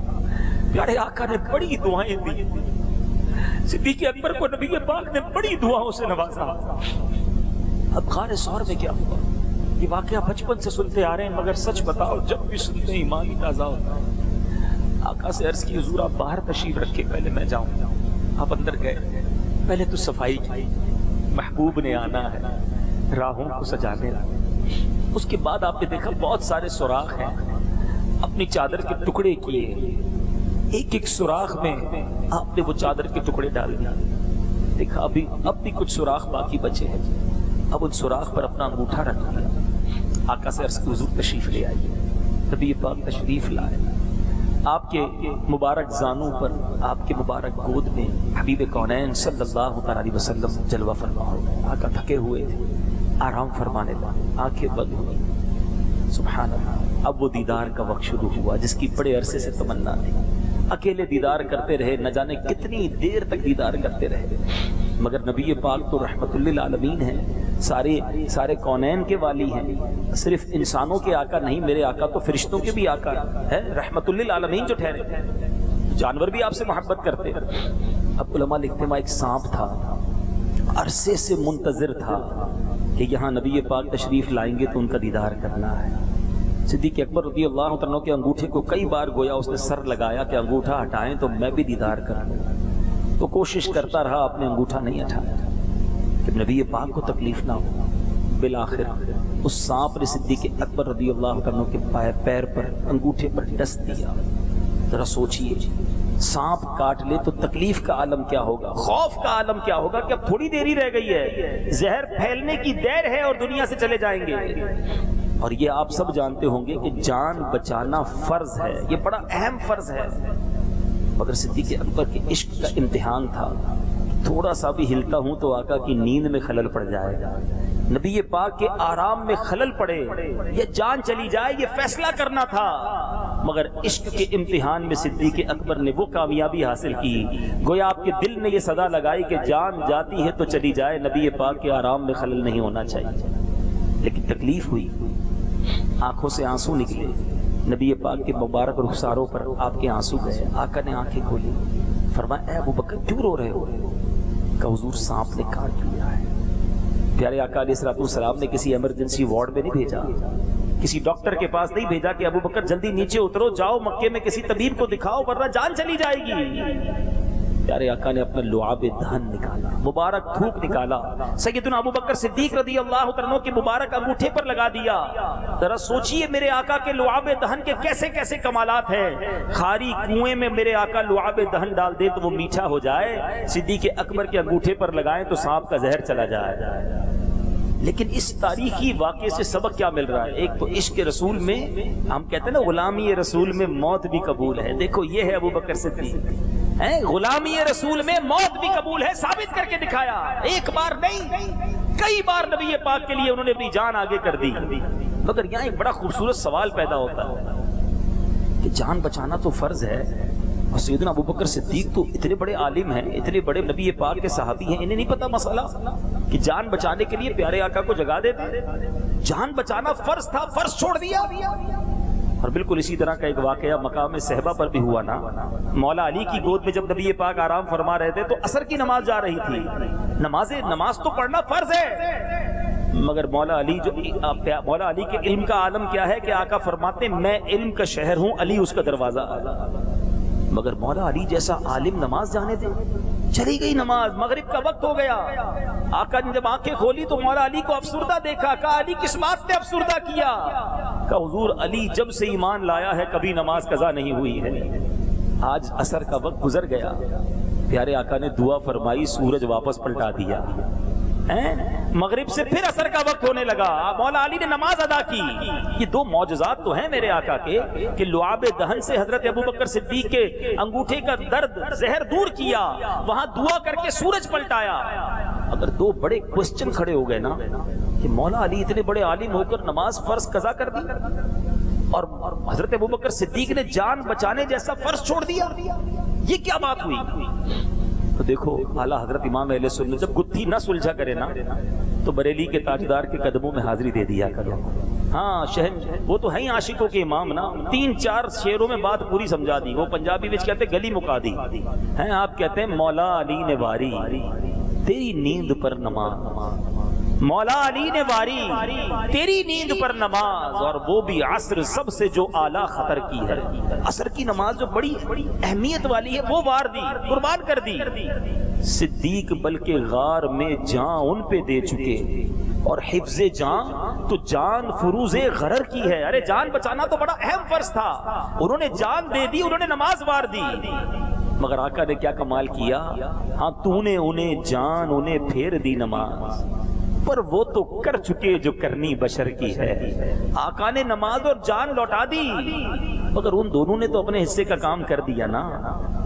پیارے آقا نے بڑی دعائیں دی. صدیق اکبر کو نبی پاک نے بڑی دعاؤں سے نوازا. اب غار ثور میں کیا ہوا؟ یہ واقعہ بچپن سے سنتے آ رہے ہیں، مگر سچ بتاؤ جب بھی سنتے ایمان ہی تازہ ہوتا ہے. آقا سے عرض کی حضور آپ باہر تشریف رکھے، پہلے میں جاؤں. آپ اندر گئے، پہلے تو صفائی کی، محبوب نے آنا ہے، راہوں کو سجانے. اس کے بعد آپ نے دیکھا بہت سارے سوراخ ہیں، اپنی چادر کے ٹکڑے کیے، ایک ایک سوراخ میں آپ نے وہ چادر کے ٹکڑے ڈال دیا. دیکھا اب بھی کچھ سوراخ باقی بچے ہیں. اب ان سوراخ پر اپنا انگوٹھا رکھ دیا. آقا سے عرض کی حضور تشریف لے آئیے. نبی پاک تشریف لائے. آپ کے مبارک زانوں پر، آپ کے مبارک گود میں حبیب کونین صلی اللہ علیہ وسلم جلوہ فرما ہو. آقا تھکے ہوئے تھے، آرام فرمانے لگے، آنکھیں بند ہوئی. سبحان اللہ. اب وہ دیدار کا وقت شروع ہوا جس کی بڑے عرصے سے تمنا تھی. اکیلے دیدار کرتے رہے، نہ جانے کتنی دیر تک دیدار کرتے رہے. مگر نبی پاک تو رحمت للعالمین ہیں، سارے کونین کے والی ہیں. صرف انسانوں کے آقا نہیں، میرے آقا تو فرشتوں کے بھی آقا ہے، رحمت للعالمین جو ٹھہرے. جانور بھی آپ سے محبت کرتے. اب علماء لکھتے ہیں ایک سانپ تھا، عرصے سے منتظر تھا کہ یہاں نبی پاک تشریف لائیں گے تو ان کا دیدار کرنا ہے. صدیق اکبر رضی اللہ عنہ کے انگوٹھے کو کئی بار گویا اس نے سر لگایا کہ انگوٹھا ہٹائیں تو میں بھی دیدار کروں. تو کوشش کرتا رہا، اپنے انگوٹھا نہیں ہٹایا کہ نبی پاک کو تکلیف نہ ہو. بالآخر اس سانپ نے صدیق اکبر رضی اللہ عنہ کے پیر پر، انگوٹھے پر ڈس دیا. ذرا سوچئے، سانپ کاٹ لے تو تکلیف کا عالم کیا ہوگا، خوف کا عالم کیا ہوگا کہ اب تھوڑی دیر ہی رہ گئی ہے، زہر پھیلنے کی دیر ہے اور دنیا سے چلے جائیں گے. اور یہ آپ سب جانتے ہوں گے کہ جان بچانا فرض ہے، یہ بڑا اہم فرض ہے. مگر صدیق اکبر کے عشق کا امتحان تھا. تھوڑا سا بھی ہلتا ہوں تو آقا کی نیند میں خلل پڑ جائے گا، نبی پاک کے آرام میں خلل پڑے یا جان چلی جائے، یہ فیصلہ کرنا تھا. مگر عشق کے امتحان میں صدیق اکبر نے وہ کامیابی حاصل کی. گویا آپ کے دل نے یہ صدا لگائی کہ جان جاتی ہے تو چلی جائے، نبی پاک کے آرام میں خلل نہیں ہونا چاہیے. لیکن تکلیف ہوئی، آنکھوں سے آنسو نکلے. نبی پاک کے مبارک رخساروں پر آپ کے آنسو گئے. آقا نے آنکھیں کھولی، فرمایا اے ابو بکر کیوں رو رہے ہو؟ کہ حضور سانپ نے کاٹ لیا ہے. پیارے آقا علیہ السلام نے کسی ایمرجنسی وارڈ میں نہیں بھیجا، کسی ڈاکٹر کے پاس نہیں بھیجا کہ ابو بکر جلدی نیچے اترو، جاؤ مکے میں کسی طبیب کو دکھاؤ ورنہ جان چلی جائے گی. پیارے آقا نے اپنا لعاب دہن نکالا، مبارک تھوک نکالا، سیدنا ابو بکر صدیق رضی اللہ عنہ کے مبارک انگوٹھے پر لگا دیا. ذرا سوچئے میرے آقا کے لعاب دہن کے کیسے کیسے کمالات ہیں. خاری کنویں میں میرے آقا لعاب دہن ڈال دے تو وہ میٹھا ہو جائے، صدیق اکبر کے انگوٹھے پر لگائیں تو سانپ کا زہر چلا جائے. لیکن اس تاریخی واقعے سے سبق کیا مل رہا ہے؟ ایک تو عشق رسول میں ہم کہتے ہیں نا غلامی رسول میں موت بھی قبول ہے. دیکھو یہ ہے ابو بکر صدیق، غلامی رسول میں موت بھی قبول ہے، ثابت کر کے دکھایا. ایک بار نہیں کئی بار نبی پاک کے لیے انہوں نے اپنی جان آگے کر دی. مگر یہاں ایک بڑا خوبصورت سوال پیدا ہوتا ہے کہ جان بچانا تو فرض ہے، اور سیدنا ابو بکر صدیق تو اتنے بڑے عالم ہیں، اتنے بڑے نبی پاک کے صحابی ہیں، انہیں نہیں پتا مسئلہ کہ جان بچانے کے لیے پیارے آقا کو جگا دیتے؟ جان بچانا فرض تھا، فرض چھوڑ دیا. اور بالکل اسی طرح کا ایک واقعہ مقام صحبہ پر بھی ہوا نا. مولا علی کی گود میں جب نبی پاک آرام فرما رہے تھے تو عصر کی نماز جا رہی تھی. نماز تو پڑھنا فرض ہے، مگر مولا علی کے علم کا عالم کیا ہے کہ آقا فرماتے ہیں میں علم کا شہر ہوں، علی اس کا دروازہ۔ مگر مولا علی جیسا عالم نماز جانے دے، چلی گئی نماز، مغرب کا وقت ہو گیا، آقا نے جب آنکھیں کھولی تو مولا علی کو افسردہ دیکھا، کہا علی کس بات نے افسردہ کیا؟ کہا حضور علی جب سے ایمان لایا ہے کبھی نماز قضا نہیں ہوئی ہے، آج عصر کا وقت گزر گیا، پیارے آقا نے دعا فرمائی، سورج واپس پلٹا دیا، مغرب سے پھر عصر کا وقت ہونے لگا، مولا علی نے نماز ادا کی۔ یہ دو معجزات تو ہیں میرے آقا کے کہ لعاب دہن سے حضرت ابوبکر صدیق کے انگوٹھے کا درد زہر دور کیا، وہاں دعا کر کے سورج پلٹایا۔ اگر دو بڑے کوسچن کھڑے ہو گئے نا کہ مولا علی اتنے بڑے عالم ہو کر نماز فرض قضا کر دی اور حضرت ابوبکر صدیق نے جان بچانے جیسا فرض چھوڑ دیا، یہ کیا بات ہوئی؟ تو دیکھو اعلیٰ حضرت امام اہل سنت جب گتھی نہ سلجھا کرے نا تو بریلی کے تاجدار کے قدموں میں حاضری دے دیا کرو۔ ہاں وہ تو ہیں عاشقوں کے امام نا، 3-4 شعروں میں بات پوری سمجھا دی، وہ پنجابی میں کہتے ہیں گلی مکا دی ہیں، آپ کہتے ہیں مولا علی نے واری تیری نیند پر نماز، مولا علی نے واری تیری نیند پر نماز، اور وہ بھی عصر سب سے جو اعلیٰ خطر کی ہے، عصر کی نماز جو بڑی اہمیت والی ہے وہ وار دی، قربان کر دی۔ صدیق بلکہ غار میں جان ان پہ دے چکے، اور حفظ جان تو جان فروز غرر کی ہے، ارے جان بچانا تو بڑا اہم فرض تھا، انہوں نے جان دے دی، انہوں نے نماز وار دی۔ مگر آقا نے کیا کمال کیا، ہاں تو نے انہیں جان انہیں پھیر دی نماز، پر وہ تو کر چکے جو کرنی بشر کی ہے۔ آقا نے نماز اور جان لوٹا دی، مگر ان دونوں نے تو اپنے حصے کا کام کر دیا نا۔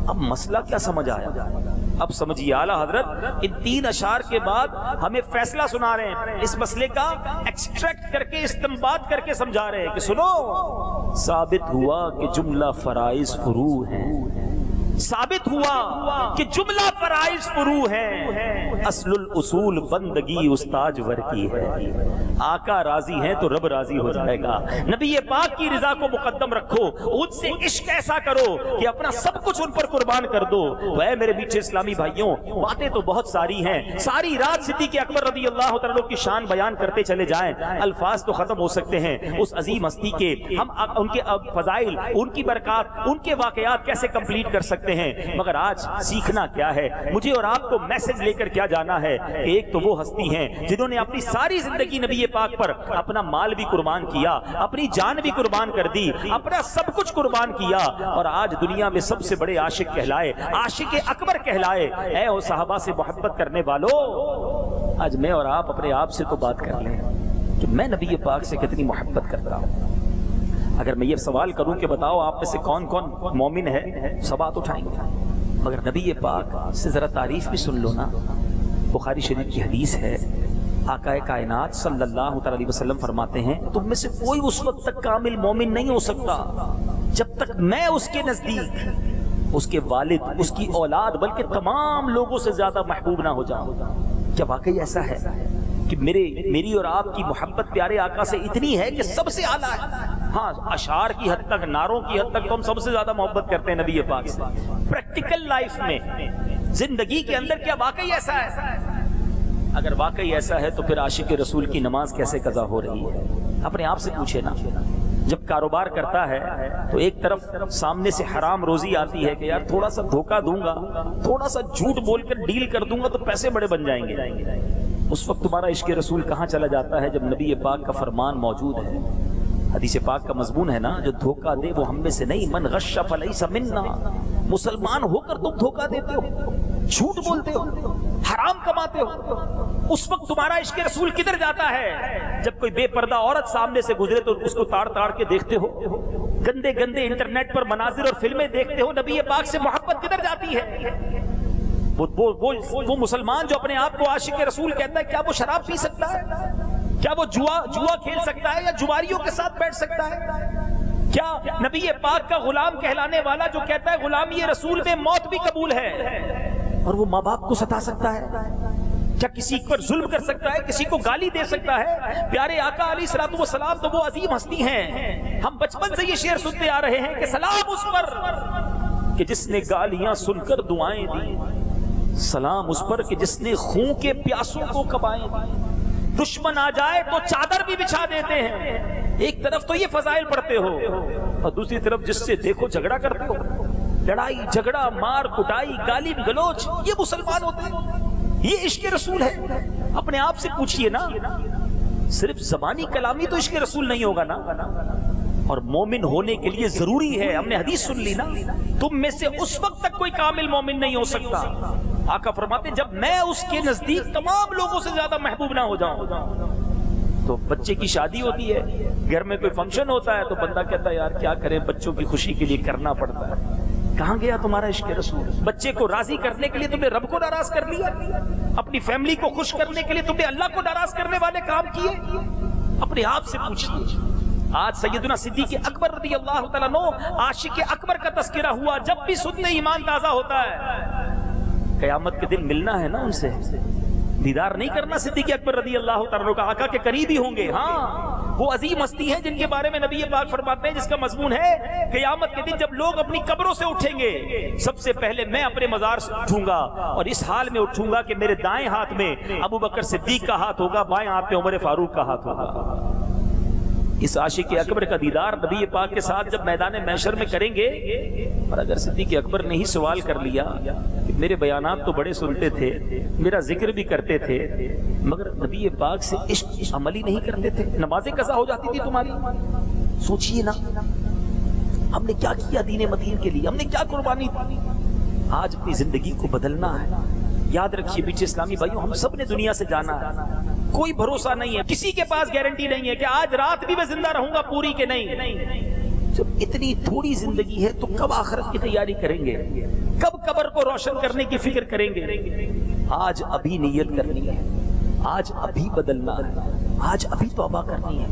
اب مسئلہ کیا سمجھ آیا؟ اب سمجھیے اعلیٰ حضرت ان 3 اشعار کے بعد ہمیں فیصلہ سنا رہے ہیں، اس مسئلے کا ایکسٹریکٹ کر کے استنباط کر کے سمجھا رہے ہیں کہ سنو، ثابت ہوا کہ جملہ فرائض فروع ہیں، ثابت ہوا کہ جملہ فرائض فروع ہیں، اصل الاصول بندگی استاج ور کی ہے، آقا راضی ہیں تو رب راضی ہو جائے گا، نبی پاک کی رضا کو مقدم رکھو، ان سے عشق ایسا کرو کہ اپنا سب کچھ ان پر قربان کر دو۔ تو اے میرے میٹھے اسلامی بھائیوں، باتیں تو بہت ساری ہیں، ساری رات صدیق اکبر رضی اللہ تعالیٰ کی شان بیان کرتے چلے جائیں، الفاظ تو ختم ہو سکتے ہیں، اس عظیم ہستی کے ہم ان کے فضائل، ان کی برکات، ان کے واقعات کیسے کمپلیٹ کر سکتے ہیں، مگر آج سیکھنا کیا ہے، مجھے اور آپ کو میسج لے کر کیا جانا ہے کہ ایک تو وہ ہستی ہیں جنہوں نے اپنی ساری زندگی نبی پاک پر اپنا مال بھی قربان کیا، اپنی جان بھی قربان کر دی، اپنا سب کچھ قربان کیا، اور آج دنیا میں سب سے بڑے عاشق کہلائے، عاشق اکبر کہلائے۔ اے او صحابہ سے محبت کرنے والوں، آج میں اور آپ اپنے آپ سے تو بات کر لیں کہ میں نبی پاک سے کتنی محبت کرتا ہوں۔ اگر میں یہ سوال کروں کہ بتاؤ آپ میں سے کون کون مومن ہے، سب ہاتھ اٹھائیں گے، مگر نبی پاک سے ذرا تعریف بھی سن لو نا۔ بخاری شریف کی حدیث ہے، آقا کائنات صلی اللہ علیہ وسلم فرماتے ہیں تم میں سے کوئی اس وقت تک کامل مومن نہیں ہو سکتا جب تک میں اس کے نزدیک، اس کے والد، اس کی اولاد، بلکہ تمام لوگوں سے زیادہ محبوب نہ ہو جاؤں۔ کیا واقعی ایسا ہے کہ میری اور آپ کی محبت پیارے آقا سے اتنی ہے کہ سب سے اعلیٰ ہے؟ ہاں اشعار کی حد تک، نعروں کی حد تک تو ہم سب سے زیادہ محبت کرتے ہیں نبی پاک سے، پریکٹیکل لائف میں، زندگی کے اندر کیا واقعی ایسا ہے؟ اگر واقعی ایسا ہے تو پھر عاشق رسول کی نماز کیسے قضا ہو رہی ہے؟ اپنے آپ سے پوچھے نا۔ جب کاروبار کرتا ہے تو ایک طرف سامنے سے حرام روزی آتی ہے کہ یار تھوڑا سا دھوکہ دوں گا، تھوڑا سا جھوٹ بول کر ڈیل کر دوں گا تو پیسے بڑے بن جائیں گے، اس وقت تمہارا عشق رسول کہاں چلا جاتا ہے جب نبی پاک کا فرمان موجود ہے؟ حدیث پاک کا مضمون ہے نا، جو دھوکہ دے وہ ہم میں سے نہیں، من غش فلیس منا، مسلمان ہو کر تم دھوکہ دیتے ہو، جھوٹ بولتے ہو، حرام کماتے ہو، اس وقت تمہارا عشق رسول کدھر جاتا ہے؟ جب کوئی بے پردہ عورت سامنے سے گزرے تو اس کو تاڑ تاڑ کے دیکھتے ہو، گندے گندے انٹرنیٹ پر مناظر اور فلمیں دیکھتے ہو، نبی پاک سے محبت کدھر جاتی ہے؟ وہ مسلمان جو اپنے آپ کو عاشق رسول کہتا ہے، کیا وہ شراب پی سکتا ہے؟ کیا وہ جوا کھیل سکتا ہے یا جواریوں کے ساتھ بیٹھ سکتا ہے؟ کیا نبی پاک کا غلام کہلانے والا جو کہتا ہے غلامی رسول میں موت بھی قبول ہے، اور وہ ماں باپ کو ستا سکتا ہے؟ کیا کسی پر ظلم کر سکتا ہے، کسی کو گالی دے سکتا ہے؟ پیارے آقا علیہ الصلوۃ والسلام تو وہ عظیم ہستی ہیں، ہم بچپن سے یہ شعر سنتے آ رہے ہیں کہ سلام اس پر کہ جس نے گالیاں سن کر دعائیں دی، سلام اس پر کہ جس نے خون کے پیاسوں کو کبائیں دی، دشمن آ جائے تو چادر بھی بچھا دیتے ہیں. ایک طرف تو یہ فضائل پڑھتے ہو اور دوسری طرف جس سے دیکھو جھگڑا کرتے ہو. لڑائی جھگڑا مار کٹائی گالی گلوچ، یہ مسلمان ہوتے ہیں؟ یہ عشق رسول ہے؟ اپنے آپ سے پوچھئے نا. صرف زبانی کلامی تو عشق رسول نہیں ہوگا نا. اور مومن ہونے کے لیے ضروری ہے، ہم نے حدیث سن لی نا، تم میں سے اس وقت تک کوئی کامل مومن نہیں ہو سکتا. آقا فرماتے جب میں اس کے نزدیک تمام لوگوں سے زیادہ محبوب نہ ہو جاؤں. تو بچے کی شادی ہوتی ہے، گھر میں کوئی فنکشن ہوتا ہے تو بندہ کہتا ہے یار کیا کریں، بچوں کی خوشی کے لیے کرنا پڑتا ہے. کہاں گیا تمہارا عشق رسول؟ بچے کو راضی کرنے کے لیے تم نے رب کو ناراض کر لیا، اپنی فیملی کو خوش کرنے کے لیے تم نے اللہ کو ناراض کرنے والے کام کیے. اپنے آپ سے پوچھیے. آج سیدنا صدیق اکبر رضی اللہ تعالیٰ عنہ عاشق اکبر کا تذکرہ ہوا، جب بھی سنتے ایمان تازہ ہوتا ہے. قیامت کے دن ملنا ہے نا ان سے، دیدار نہیں کرنا. صدیق اکبر رضی اللہ تعالیٰ عنہ کا آقا کے قریب ہی ہوں گے. ہاں وہ عظیم ہستی ہیں جن کے بارے میں نبی پاک فرماتے ہیں، جس کا مضمون ہے قیامت کے دن جب لوگ اپنی قبروں سے اٹھیں گے، سب سے پہلے میں اپنے مزار سے اٹھوں گا اور اس حال میں اٹھوں گا کہ میرے دائیں ہاتھ میں ابو بکر صدیق کا ہاتھ ہوگا، بائیں ہاتھ میں عمر فاروق کا ہاتھ ہوگا. اس عاشق اکبر کا دیدار نبی پاک کے ساتھ جب میدان محشر میں کریں گے. اور اگر صدیق اکبر نے ہی سوال کر لیا کہ میرے بیانات تو بڑے سنتے تھے، میرا ذکر بھی کرتے تھے، مگر نبی پاک سے عشق عملی نہیں کرتے تھے، نمازیں قضا ہو جاتی تھی تمہاری. سوچئے نا ہم نے کیا کیا دین مدین کے لیے، ہم نے کیا قربانی دی. آج اپنی زندگی کو بدلنا ہے. یاد رکھیے بیچ اسلامی بھائیوں، ہم سب نے دنیا سے جانا ہے، کوئی بھروسہ نہیں ہے، کسی کے پاس گارنٹی نہیں ہے کہ آج رات بھی میں زندہ رہوں گا پوری کے نہیں. جب اتنی تھوڑی زندگی ہے تو کب آخرت کی تیاری کریں گے، کب قبر کو روشن کرنے کی فکر کریں گے. آج ابھی نیت کرنی ہے، آج ابھی بدلنا ہے، آج ابھی توبہ کرنی ہے.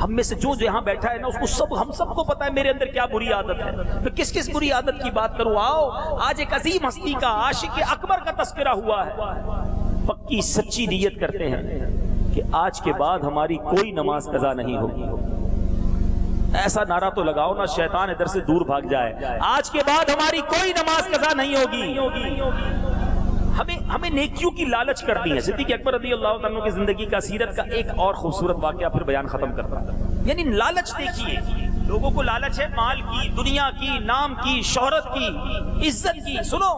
ہم میں سے جو یہاں بیٹھا ہے نا، اس کو ہم سب کو پتا ہے میرے اندر کیا بری عادت ہے، میں کس کس بری عادت کی بات کروں. آؤ آج ایک عظیم ہستی کا عاشق اکبر کا تذکرہ ہوا ہے. پکی سچی نیت کرتے ہیں کہ آج کے بعد ہماری کوئی نماز قضا نہیں ہوگی. ایسا نعرہ تو لگاؤ نا شیطان ادھر سے دور بھاگ جائے. آج کے بعد ہماری کوئی نماز قضا نہیں ہوگی. ہمیں نیکیوں کی لالچ کرنی ہے. صدیق اکبر رضی اللہ تعالیٰ عنہ کی زندگی کا سیرت کا ایک اور خوبصورت واقعہ پھر بیان ختم کرتا ہوں. یعنی لالچ دیکھیے، لوگوں کو لالچ ہے مال کی، دنیا کی، نام کی، شہرت کی، عزت کی. سنو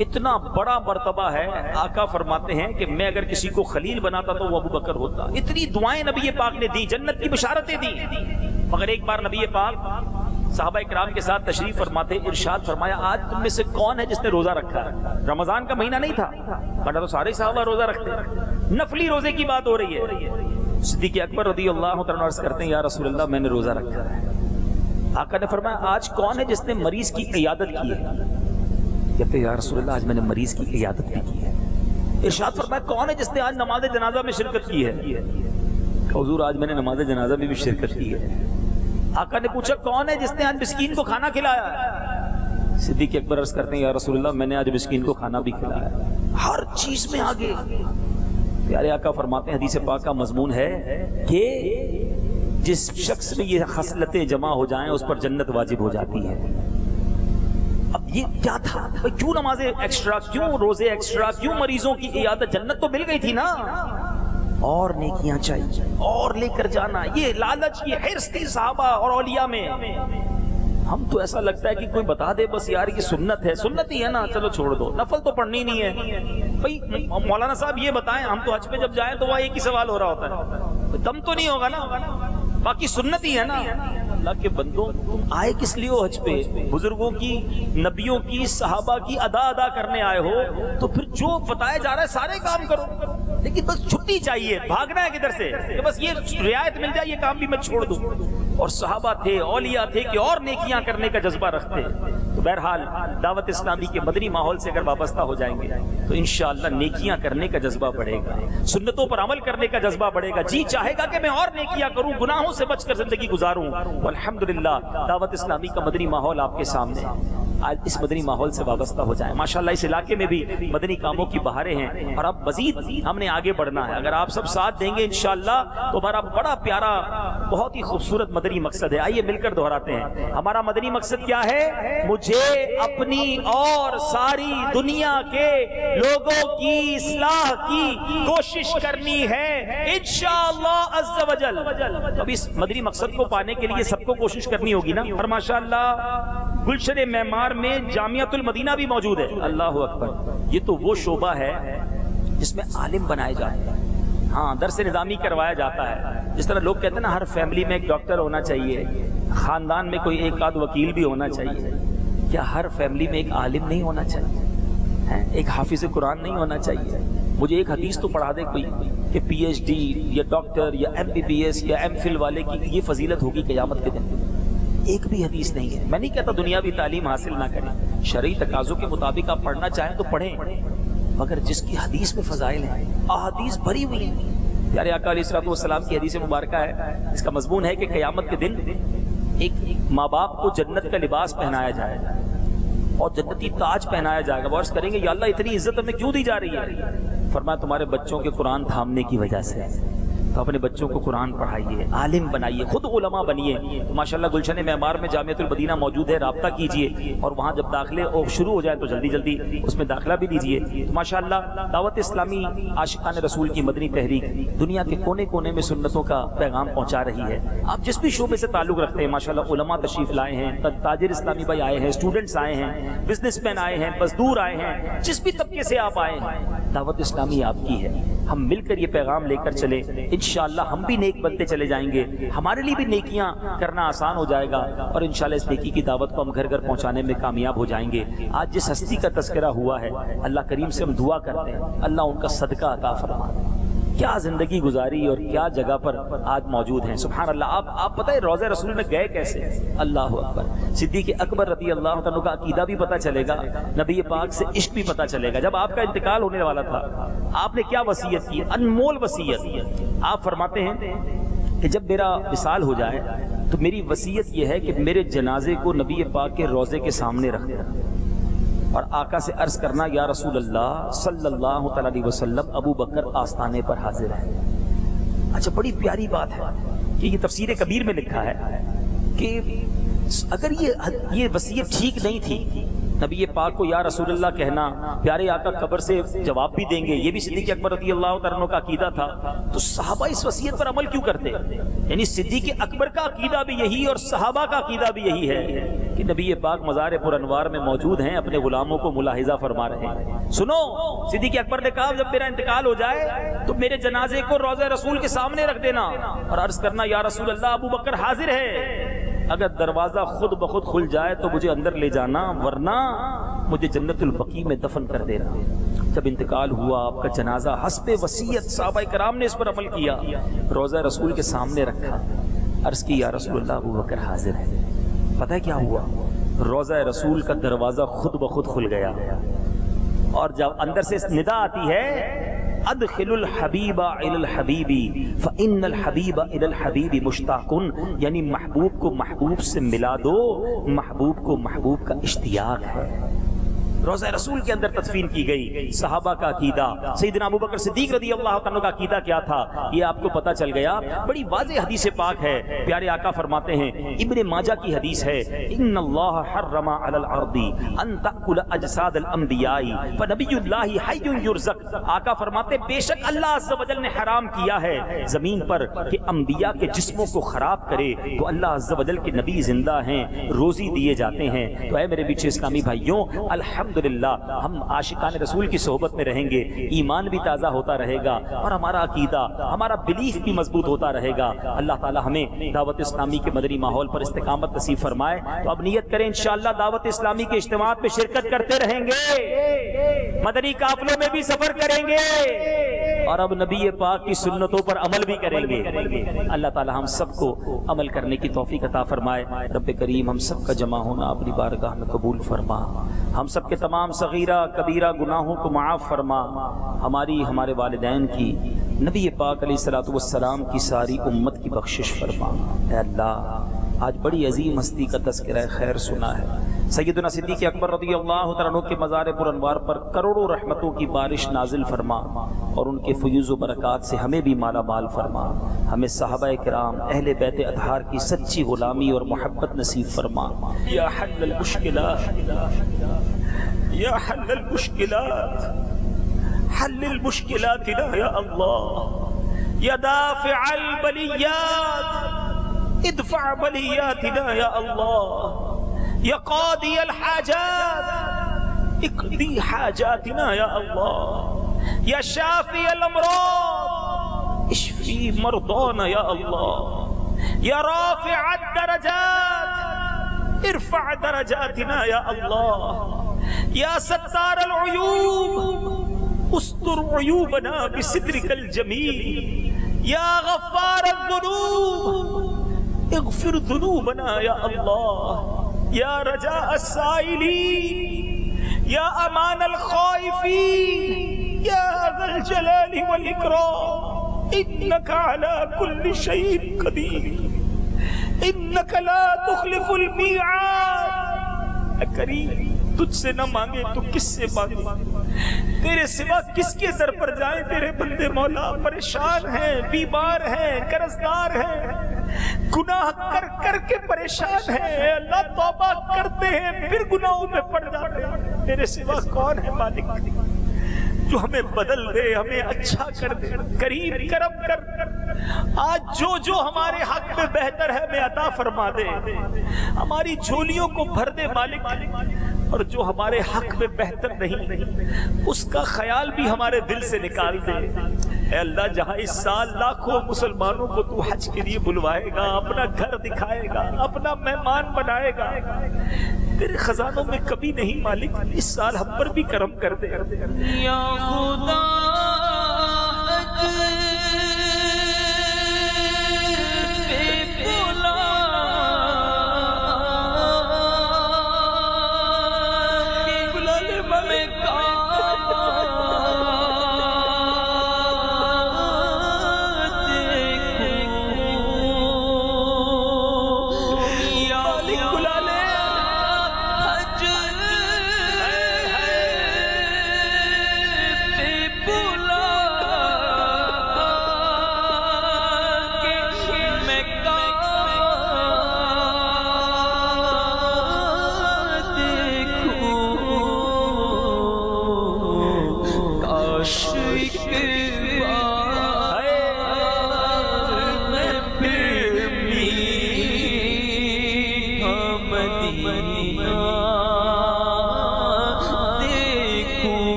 اتنا بڑا مرتبہ ہے، آقا فرماتے ہیں کہ میں اگر کسی کو خلیل بناتا تو وہ ابو بکر ہوتا. اتنی دعائیں نبی پاک نے دی، جنت کی بشارتیں دی. مگر ایک بار نبی پاک صحابہ کرام کے ساتھ تشریف فرماتے، ارشاد فرمایا آج تم میں سے کون ہے جس نے روزہ رکھا ہے؟ رمضان کا مہینہ نہیں تھا ورنہ تو سارے صحابہ روزہ رکھتے ہیں، نفلی روزے کی بات ہو رہی ہے. صدیق اکبر رضی اللہ تعالیٰ عنہ عرض کرتے ہیں یا رسول اللہ میں نے روزہ رکھا ہے. آقا نے فرمایا آج کون ہے جس نے مریض کی عیادت کی ہے؟ کہتے ہیں یا رسول اللہ آج میں نے مریض کی عیادت بھی کی ہے. ارشاد فرمایا کون ہے جس نے آج نماز جنازہ میں شرکت کی ہے؟ حضور آج میں نے نماز جنازہ میں بھی شرکت کی ہے. آقا نے پوچھا کون ہے جس نے آج مسکین کو کھانا کھلایا؟ صدیق اکبر عرض کرتے ہیں یا رسول اللہ میں نے آج مسکین کو کھانا بھی کھلایا. ہر چیز میں آگے. پیارے آقا فرماتے ہیں حدیث پاک کا مضمون ہے کہ جس شخص میں یہ خصلتیں جمع ہو جائیں اس پر جنت واجب ہو جاتی ہے. اب یہ کیا تھا؟ کیوں نمازیں ایکسٹرا، کیوں روزے ایکسٹرا، کیوں مریضوں کی عیادت؟ جنت تو مل گئی تھی نا، اور نیکیاں چاہیے اور لے کر جانا. یہ لالچ، یہ حرص تھی صحابہ اور اولیاء میں. ہم تو ایسا لگتا ہے کہ کوئی بتا دے بس یار یہ سنت ہے، سنت ہی ہے نا چلو چھوڑ دو، نفل تو پڑھنی نہیں ہے. بھائی مولانا صاحب یہ بتائیں، ہم تو حج پہ جب جائیں تو وہاں ایک ہی سوال ہو رہا ہوتا ہے، دم تو نہیں ہوگا نا، باقی سنت ہی ہے نا. اللہ کے بندوں تم آئے کس لیے ہو حج پہ؟ بزرگوں کی، نبیوں کی، صحابہ کی ادا کرنے آئے ہو تو پھر جو بتایا جا رہا ہے سارے کام کرو. لیکن بس چھٹی چاہیے، بھاگنا ہے کدھر سے کہ بس یہ رعایت مل جائے، یہ کام بھی میں چھوڑ دوں. اور صحابہ تھے، اولیاء تھے کہ اور نیکیاں کرنے کا جذبہ رکھتے. تو بہرحال دعوت اسلامی کے مدنی ماحول سے اگر وابستہ ہو جائیں گے تو انشاءاللہ نیکیاں کرنے کا جذبہ بڑھے گا، سنتوں پر عمل کرنے کا جذبہ بڑھے گا. جی چاہے گا کہ میں اور نیکیاں کروں، گناہوں سے بچ کر زندگی گزاروں. والحمدللہ دعوت اسلامی کا مدنی ماحول آپ کے سامنے. آج اس مدنی ماحول سے وابستہ ہو جائیں. ماشاءاللہ اس علاقے میں بھی مدنی کاموں کی بہاریں ہیں اور اب مزید ہم نے آگے بڑھنا ہے. اگر آپ سب ساتھ دیں گے انشاءاللہ تو ہمارا بڑا پیارا بہت ہی خوبصورت مدنی مقصد ہے. آئیے مل کر دہراتے ہیں. ہمارا مدنی مقصد کیا ہے؟ مجھے اپنی اور ساری دنیا کے لوگوں کی اصلاح کی کوشش کرنی ہے انشاءاللہ عز و جل. اب اس مدنی مقصد کو پانے کے لیے سب کو کوشش کرنی ہوگی نا. اور ماشاءاللہ گلشن معمار میں جامعۃ المدینہ بھی موجود ہے. اللہ اکبر. یہ تو وہ شعبہ ہے جس میں عالم بنائے جاتے ہیں. ہاں درس نظامی کروایا جاتا ہے. جس طرح لوگ کہتے ہیں نا ہر فیملی میں ایک ڈاکٹر ہونا چاہیے, خاندان میں کوئی ایک آدھ وکیل بھی ہونا چاہیے. کیا ہر فیملی میں ایک عالم نہیں ہونا چاہیے؟ ایک حافظ قرآن نہیں ہونا چاہیے؟ مجھے ایک حدیث تو پڑھا دے کوئی کہ پی ایچ ڈی یا ڈاکٹر یا ایم بی بی ایس یا ایم فل والے کی یہ فضیلت ہوگی قیامت کے دن. ایک بھی حدیث نہیں ہے. میں نہیں کہتا دنیاوی تعلیم حاصل نہ کریں, شرعی تقاضوں کے مطابق آپ پڑھنا چاہیں تو پڑھیں, مگر جس کی حدیث میں فضائل ہیں, احادیث بھری ہوئی ہیں. پیارے آقا علیہ الصلوۃ والسلام کی حدیث مبارکہ ہے, اس کا مضمون ہے کہ قیامت کے دن ایک ماں باپ کو جنت کا لباس پہنایا جائے گا اور جنتی تاج پہنایا جائے گا. وہ عرض کریں گے یا اللہ اتنی عزت ہمیں کیوں دی جا رہی ہے؟ فرمایا تمہارے بچوں کے قرآن تھامنے کی وجہ سے. تو اپنے بچوں کو قرآن پڑھائیے, عالم بنائیے, خود علماء بنیے. تو ماشاءاللہ گلشن معمار میں جامعۃ المدینہ موجود ہے, رابطہ کیجئے اور وہاں جب داخلے شروع ہو جائے تو جلدی جلدی اس میں داخلہ بھی دیجئے. تو ماشاءاللہ دعوت اسلامی عاشقان رسول کی مدنی تحریک دنیا کے کونے کونے میں سنتوں کا پیغام پہنچا رہی ہے. آپ جس بھی شعبے سے تعلق رکھتے ہیں ماشاءاللہ علماء تشریف لائے ہیں, تاجر اسلامی بھائی آئے ہیں, اسٹوڈنٹس آئے ہیں, بزنس مین آئے ہیں, مزدور آئے ہیں, جس بھی طبقے سے آپ آئے ہیں, دعوت اسلامی آپ کی ہے. ہم مل کر یہ پیغام لے کر چلے, انشاءاللہ ہم بھی نیک بنتے چلے جائیں گے. ہمارے لیے بھی نیکیاں کرنا آسان ہو جائے گا اور انشاءاللہ اس نیکی کی دعوت کو ہم گھر گھر پہنچانے میں کامیاب ہو جائیں گے. آج جس ہستی کا تذکرہ ہوا ہے, اللہ کریم سے ہم دعا کرتے ہیں اللہ ان کا صدقہ عطا فرمائے. کیا زندگی گزاری اور کیا جگہ پر آج موجود ہیں. سبحان اللہ. آپ پتہ ہے روضہ رسول میں گئے کیسے؟ اللہ اکبر. صدیق اکبر رضی اللہ عنہ کا عقیدہ بھی پتہ چلے گا, نبی پاک سے عشق بھی پتہ چلے گا. جب آپ کا انتقال ہونے والا تھا آپ نے کیا وصیت کی؟ انمول وصیت. آپ فرماتے ہیں کہ جب میرا وصال ہو جائے تو میری وصیت یہ ہے کہ میرے جنازے کو نبی پاک کے روضے کے سامنے رکھ دینا اور آقا سے عرض کرنا یا رسول اللہ صلی اللہ علیہ وسلم ابو بکر آستانے پر حاضر ہے. اچھا بڑی پیاری بات ہے کہ یہ تفسیر کبیر میں لکھا ہے کہ اگر یہ وصیت ٹھیک نہیں تھی نبی پاک کو یا رسول اللہ کہنا, پیارے آقا قبر سے جواب بھی دیں گے, یہ بھی صدیق اکبر رضی اللہ عنہ کا عقیدہ تھا, تو صحابہ اس وصیت پر عمل کیوں کرتے؟ یعنی صدیق اکبر کا عقیدہ بھی یہی اور صحابہ کا عقیدہ بھی یہی ہے کہ نبی پاک مزار پر انوار میں موجود ہیں, اپنے غلاموں کو ملاحظہ فرما رہے ہیں. سنو, صدیق اکبر نے کہا جب میرا انتقال ہو جائے تو میرے جنازے کو روضہ رسول کے سامنے رکھ دینا اور عرض کرنا یا رسول اللہ ابو بکر حاضر ہے, اگر دروازہ خود بخود کھل جائے تو مجھے اندر لے جانا ورنہ مجھے جنت البقیع میں دفن کر دینا. جب انتقال ہوا آپ کا جنازہ حسب وصیت صحابہ کرام نے اس پر عمل کیا, روضہ رسول کے سامنے رکھا, عرض کی یا رسول اللہ ابو بکر حاضر ہے. پتہ ہے کیا ہوا؟ روضہ رسول کا دروازہ خود بخود کھل گیا اور جب اندر سے ندا آتی ہے ادخل الحبیب الی الحبیب فان الحبیب الی الحبیب مشتاق, یعنی محبوب کو محبوب سے ملا دو, محبوب کو محبوب کا اشتیاق ہے. روضہ رسول کے اندر تدفین کی گئی. صحابہ کا عقیدہ, سیدنا ابو بکر صدیق رضی اللہ عنہ کا عقیدہ کیا تھا یہ آپ کو پتہ چل گیا. بڑی واضح حدیث پاک ہے, پیارے آقا فرماتے ہیں, ابن ماجہ کی حدیث ہے, ان اللہ حرم علی الارض ان تاکل اجساد الانبیاء فنبی اللہ حی یرزق. آقا فرماتے بے شک اللہ عز و جل نے حرام کیا ہے زمین پر کہ انبیاء کے جسموں کو خراب کرے, تو اللہ عز و جل کے نبی زندہ ہیں, روزی دیے جاتے ہیں. تو اے میرے پیچھے اسلامی بھائیوں, الحمدللہ ہم عاشقان رسول کی صحبت میں رہیں گے, ایمان بھی تازہ ہوتا رہے گا اور ہمارا عقیدہ, ہمارا بلیف بھی مضبوط ہوتا رہے گا. اللہ تعالی ہمیں دعوت اسلامی کے مدنی ماحول پر استقامت نصیب فرمائے. تو اب نیت کریں انشاءاللہ دعوت اسلامی کے اجتماعات میں شرکت کرتے رہیں گے, مدنی قافلوں میں بھی سفر کریں گے اور اب نبی پاک کی سنتوں پر عمل بھی کریں گے. اللہ تعالی ہم سب کو عمل کرنے کی توفیق عطا فرمائے. رب کریم ہم سب کا جمع ہونا اپنی بارگاہ میں قبول فرما, ہم سب کے تمام صغیرہ کبیرہ گناہوں کو معاف فرما, ہماری ہمارے والدین کی, نبی پاک علیہ الصلوۃ والسلام کی ساری امت کی بخشش فرما. اے اللہ آج بڑی عظیم ہستی کا تذکرہ خیر سنا ہے۔ سیدنا صدیق اکبر رضی اللہ تعالیٰ عنہ کے مزار پر انوار پر کروڑوں رحمتوں کی بارش نازل فرما اور ان کے فیوز و برکات سے ہمیں بھی مالا مال فرما، ہمیں صحابہ کرام اہل بیت اطہار کی سچی غلامی اور محبت نصیب فرما۔ یا حل المشکلات، یا حل المشکلات، حل المشکلاتنا یا اللہ، یا دافع البلیات، ادفع بلیاتنا یا اللہ، یا قاضی الحاجات، اقضی حاجاتنا یا اللہ، یا شافی الامراض، اشفی مرضانا یا اللہ، یا رافع الدرجات، ارفع درجاتنا یا اللہ، یا ستار العیوب، استر عیوبنا بسترک الجمیل، یا غفار الذنوب، اغفر ذنوبنا یا اللہ، یا رجاء السائلین، یا امان الخائفین، یا ذا الجلال والاکرام، انک علی کل شیء قدیر، انک لا تخلف المیعاد۔ اے کریم، تجھ سے نہ مانگے تو کس سے مانگے؟ تیرے سوا کس کے در پر جائیں؟ تیرے بندے مولا پریشان ہیں، بیمار ہیں، قرضدار ہیں، گناہ کر کر کے پریشان ہیں، اے اللہ توبہ کرتے ہیں پھر گناہوں میں پڑ جاتے ہیں۔ تیرے سوا کون ہے مالک جو ہمیں بدل دے، ہمیں اچھا کر دے؟ کریم کرم کر، آج جو ہمارے حق میں بہتر ہے ہمیں عطا فرما دے، ہماری جھولیوں کو بھر دے مالک، اور جو ہمارے حق میں بہتر نہیں اس کا خیال بھی ہمارے دل سے نکال دے۔ اے اللہ، جہاں اس سال لاکھوں مسلمانوں کو تو حج کے لیے بلوائے گا، اپنا گھر دکھائے گا، اپنا مہمان بنائے گا، تیرے خزانوں میں کبھی نہیں مالک، اس سال ہم پر بھی کرم کر دے۔ یا خدا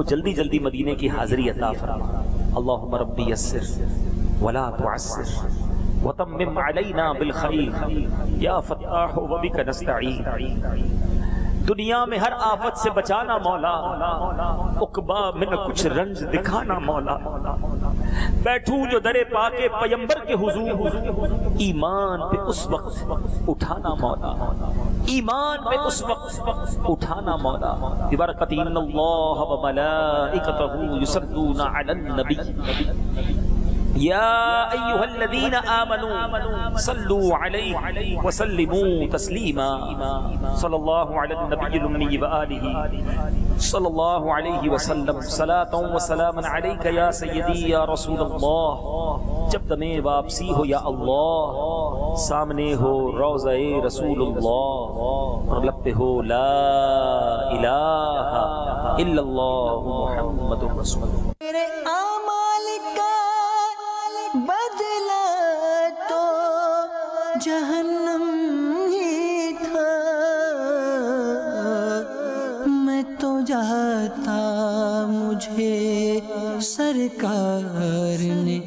جلدی جلدی مدینے کی حاضری عطا فرما۔ اللہم ربی یسر ولا تعسر وتمم علینا بالخیر یا فتاح وبک نستعین۔ دنیا میں ہر آفت سے بچانا مولا، عقبہ میں نہ کچھ رنج دکھانا مولا، بیٹھوں جو در پاک پیمبر کے حضور، ایمان پہ اس وقت اٹھانا مولا، ایمان پہ اس وقت اٹھانا مولا۔ ببرکت ان اللہ وملائکتہ یصلون علی النبی یا ایہا الذین آمنوا صلوا علیہ وسلموا تسلیما۔ صلی اللہ علی النبی الأمی وآلہ صلی اللہ علیہ وسلم، صلاۃ و سلام علیک یا سیدی یا رسول اللہ۔ جب دمِ واپسی ہو یا اللہ، سامنے ہو روضہ رسول اللہ، اور لب پہ ہو لا الہ الا اللہ محمد رسول اللہ۔ میرے اعمال کا بدلہ تو جہنم ہی تھا، میں تو جاتا مجھے سرکار نے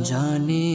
جانے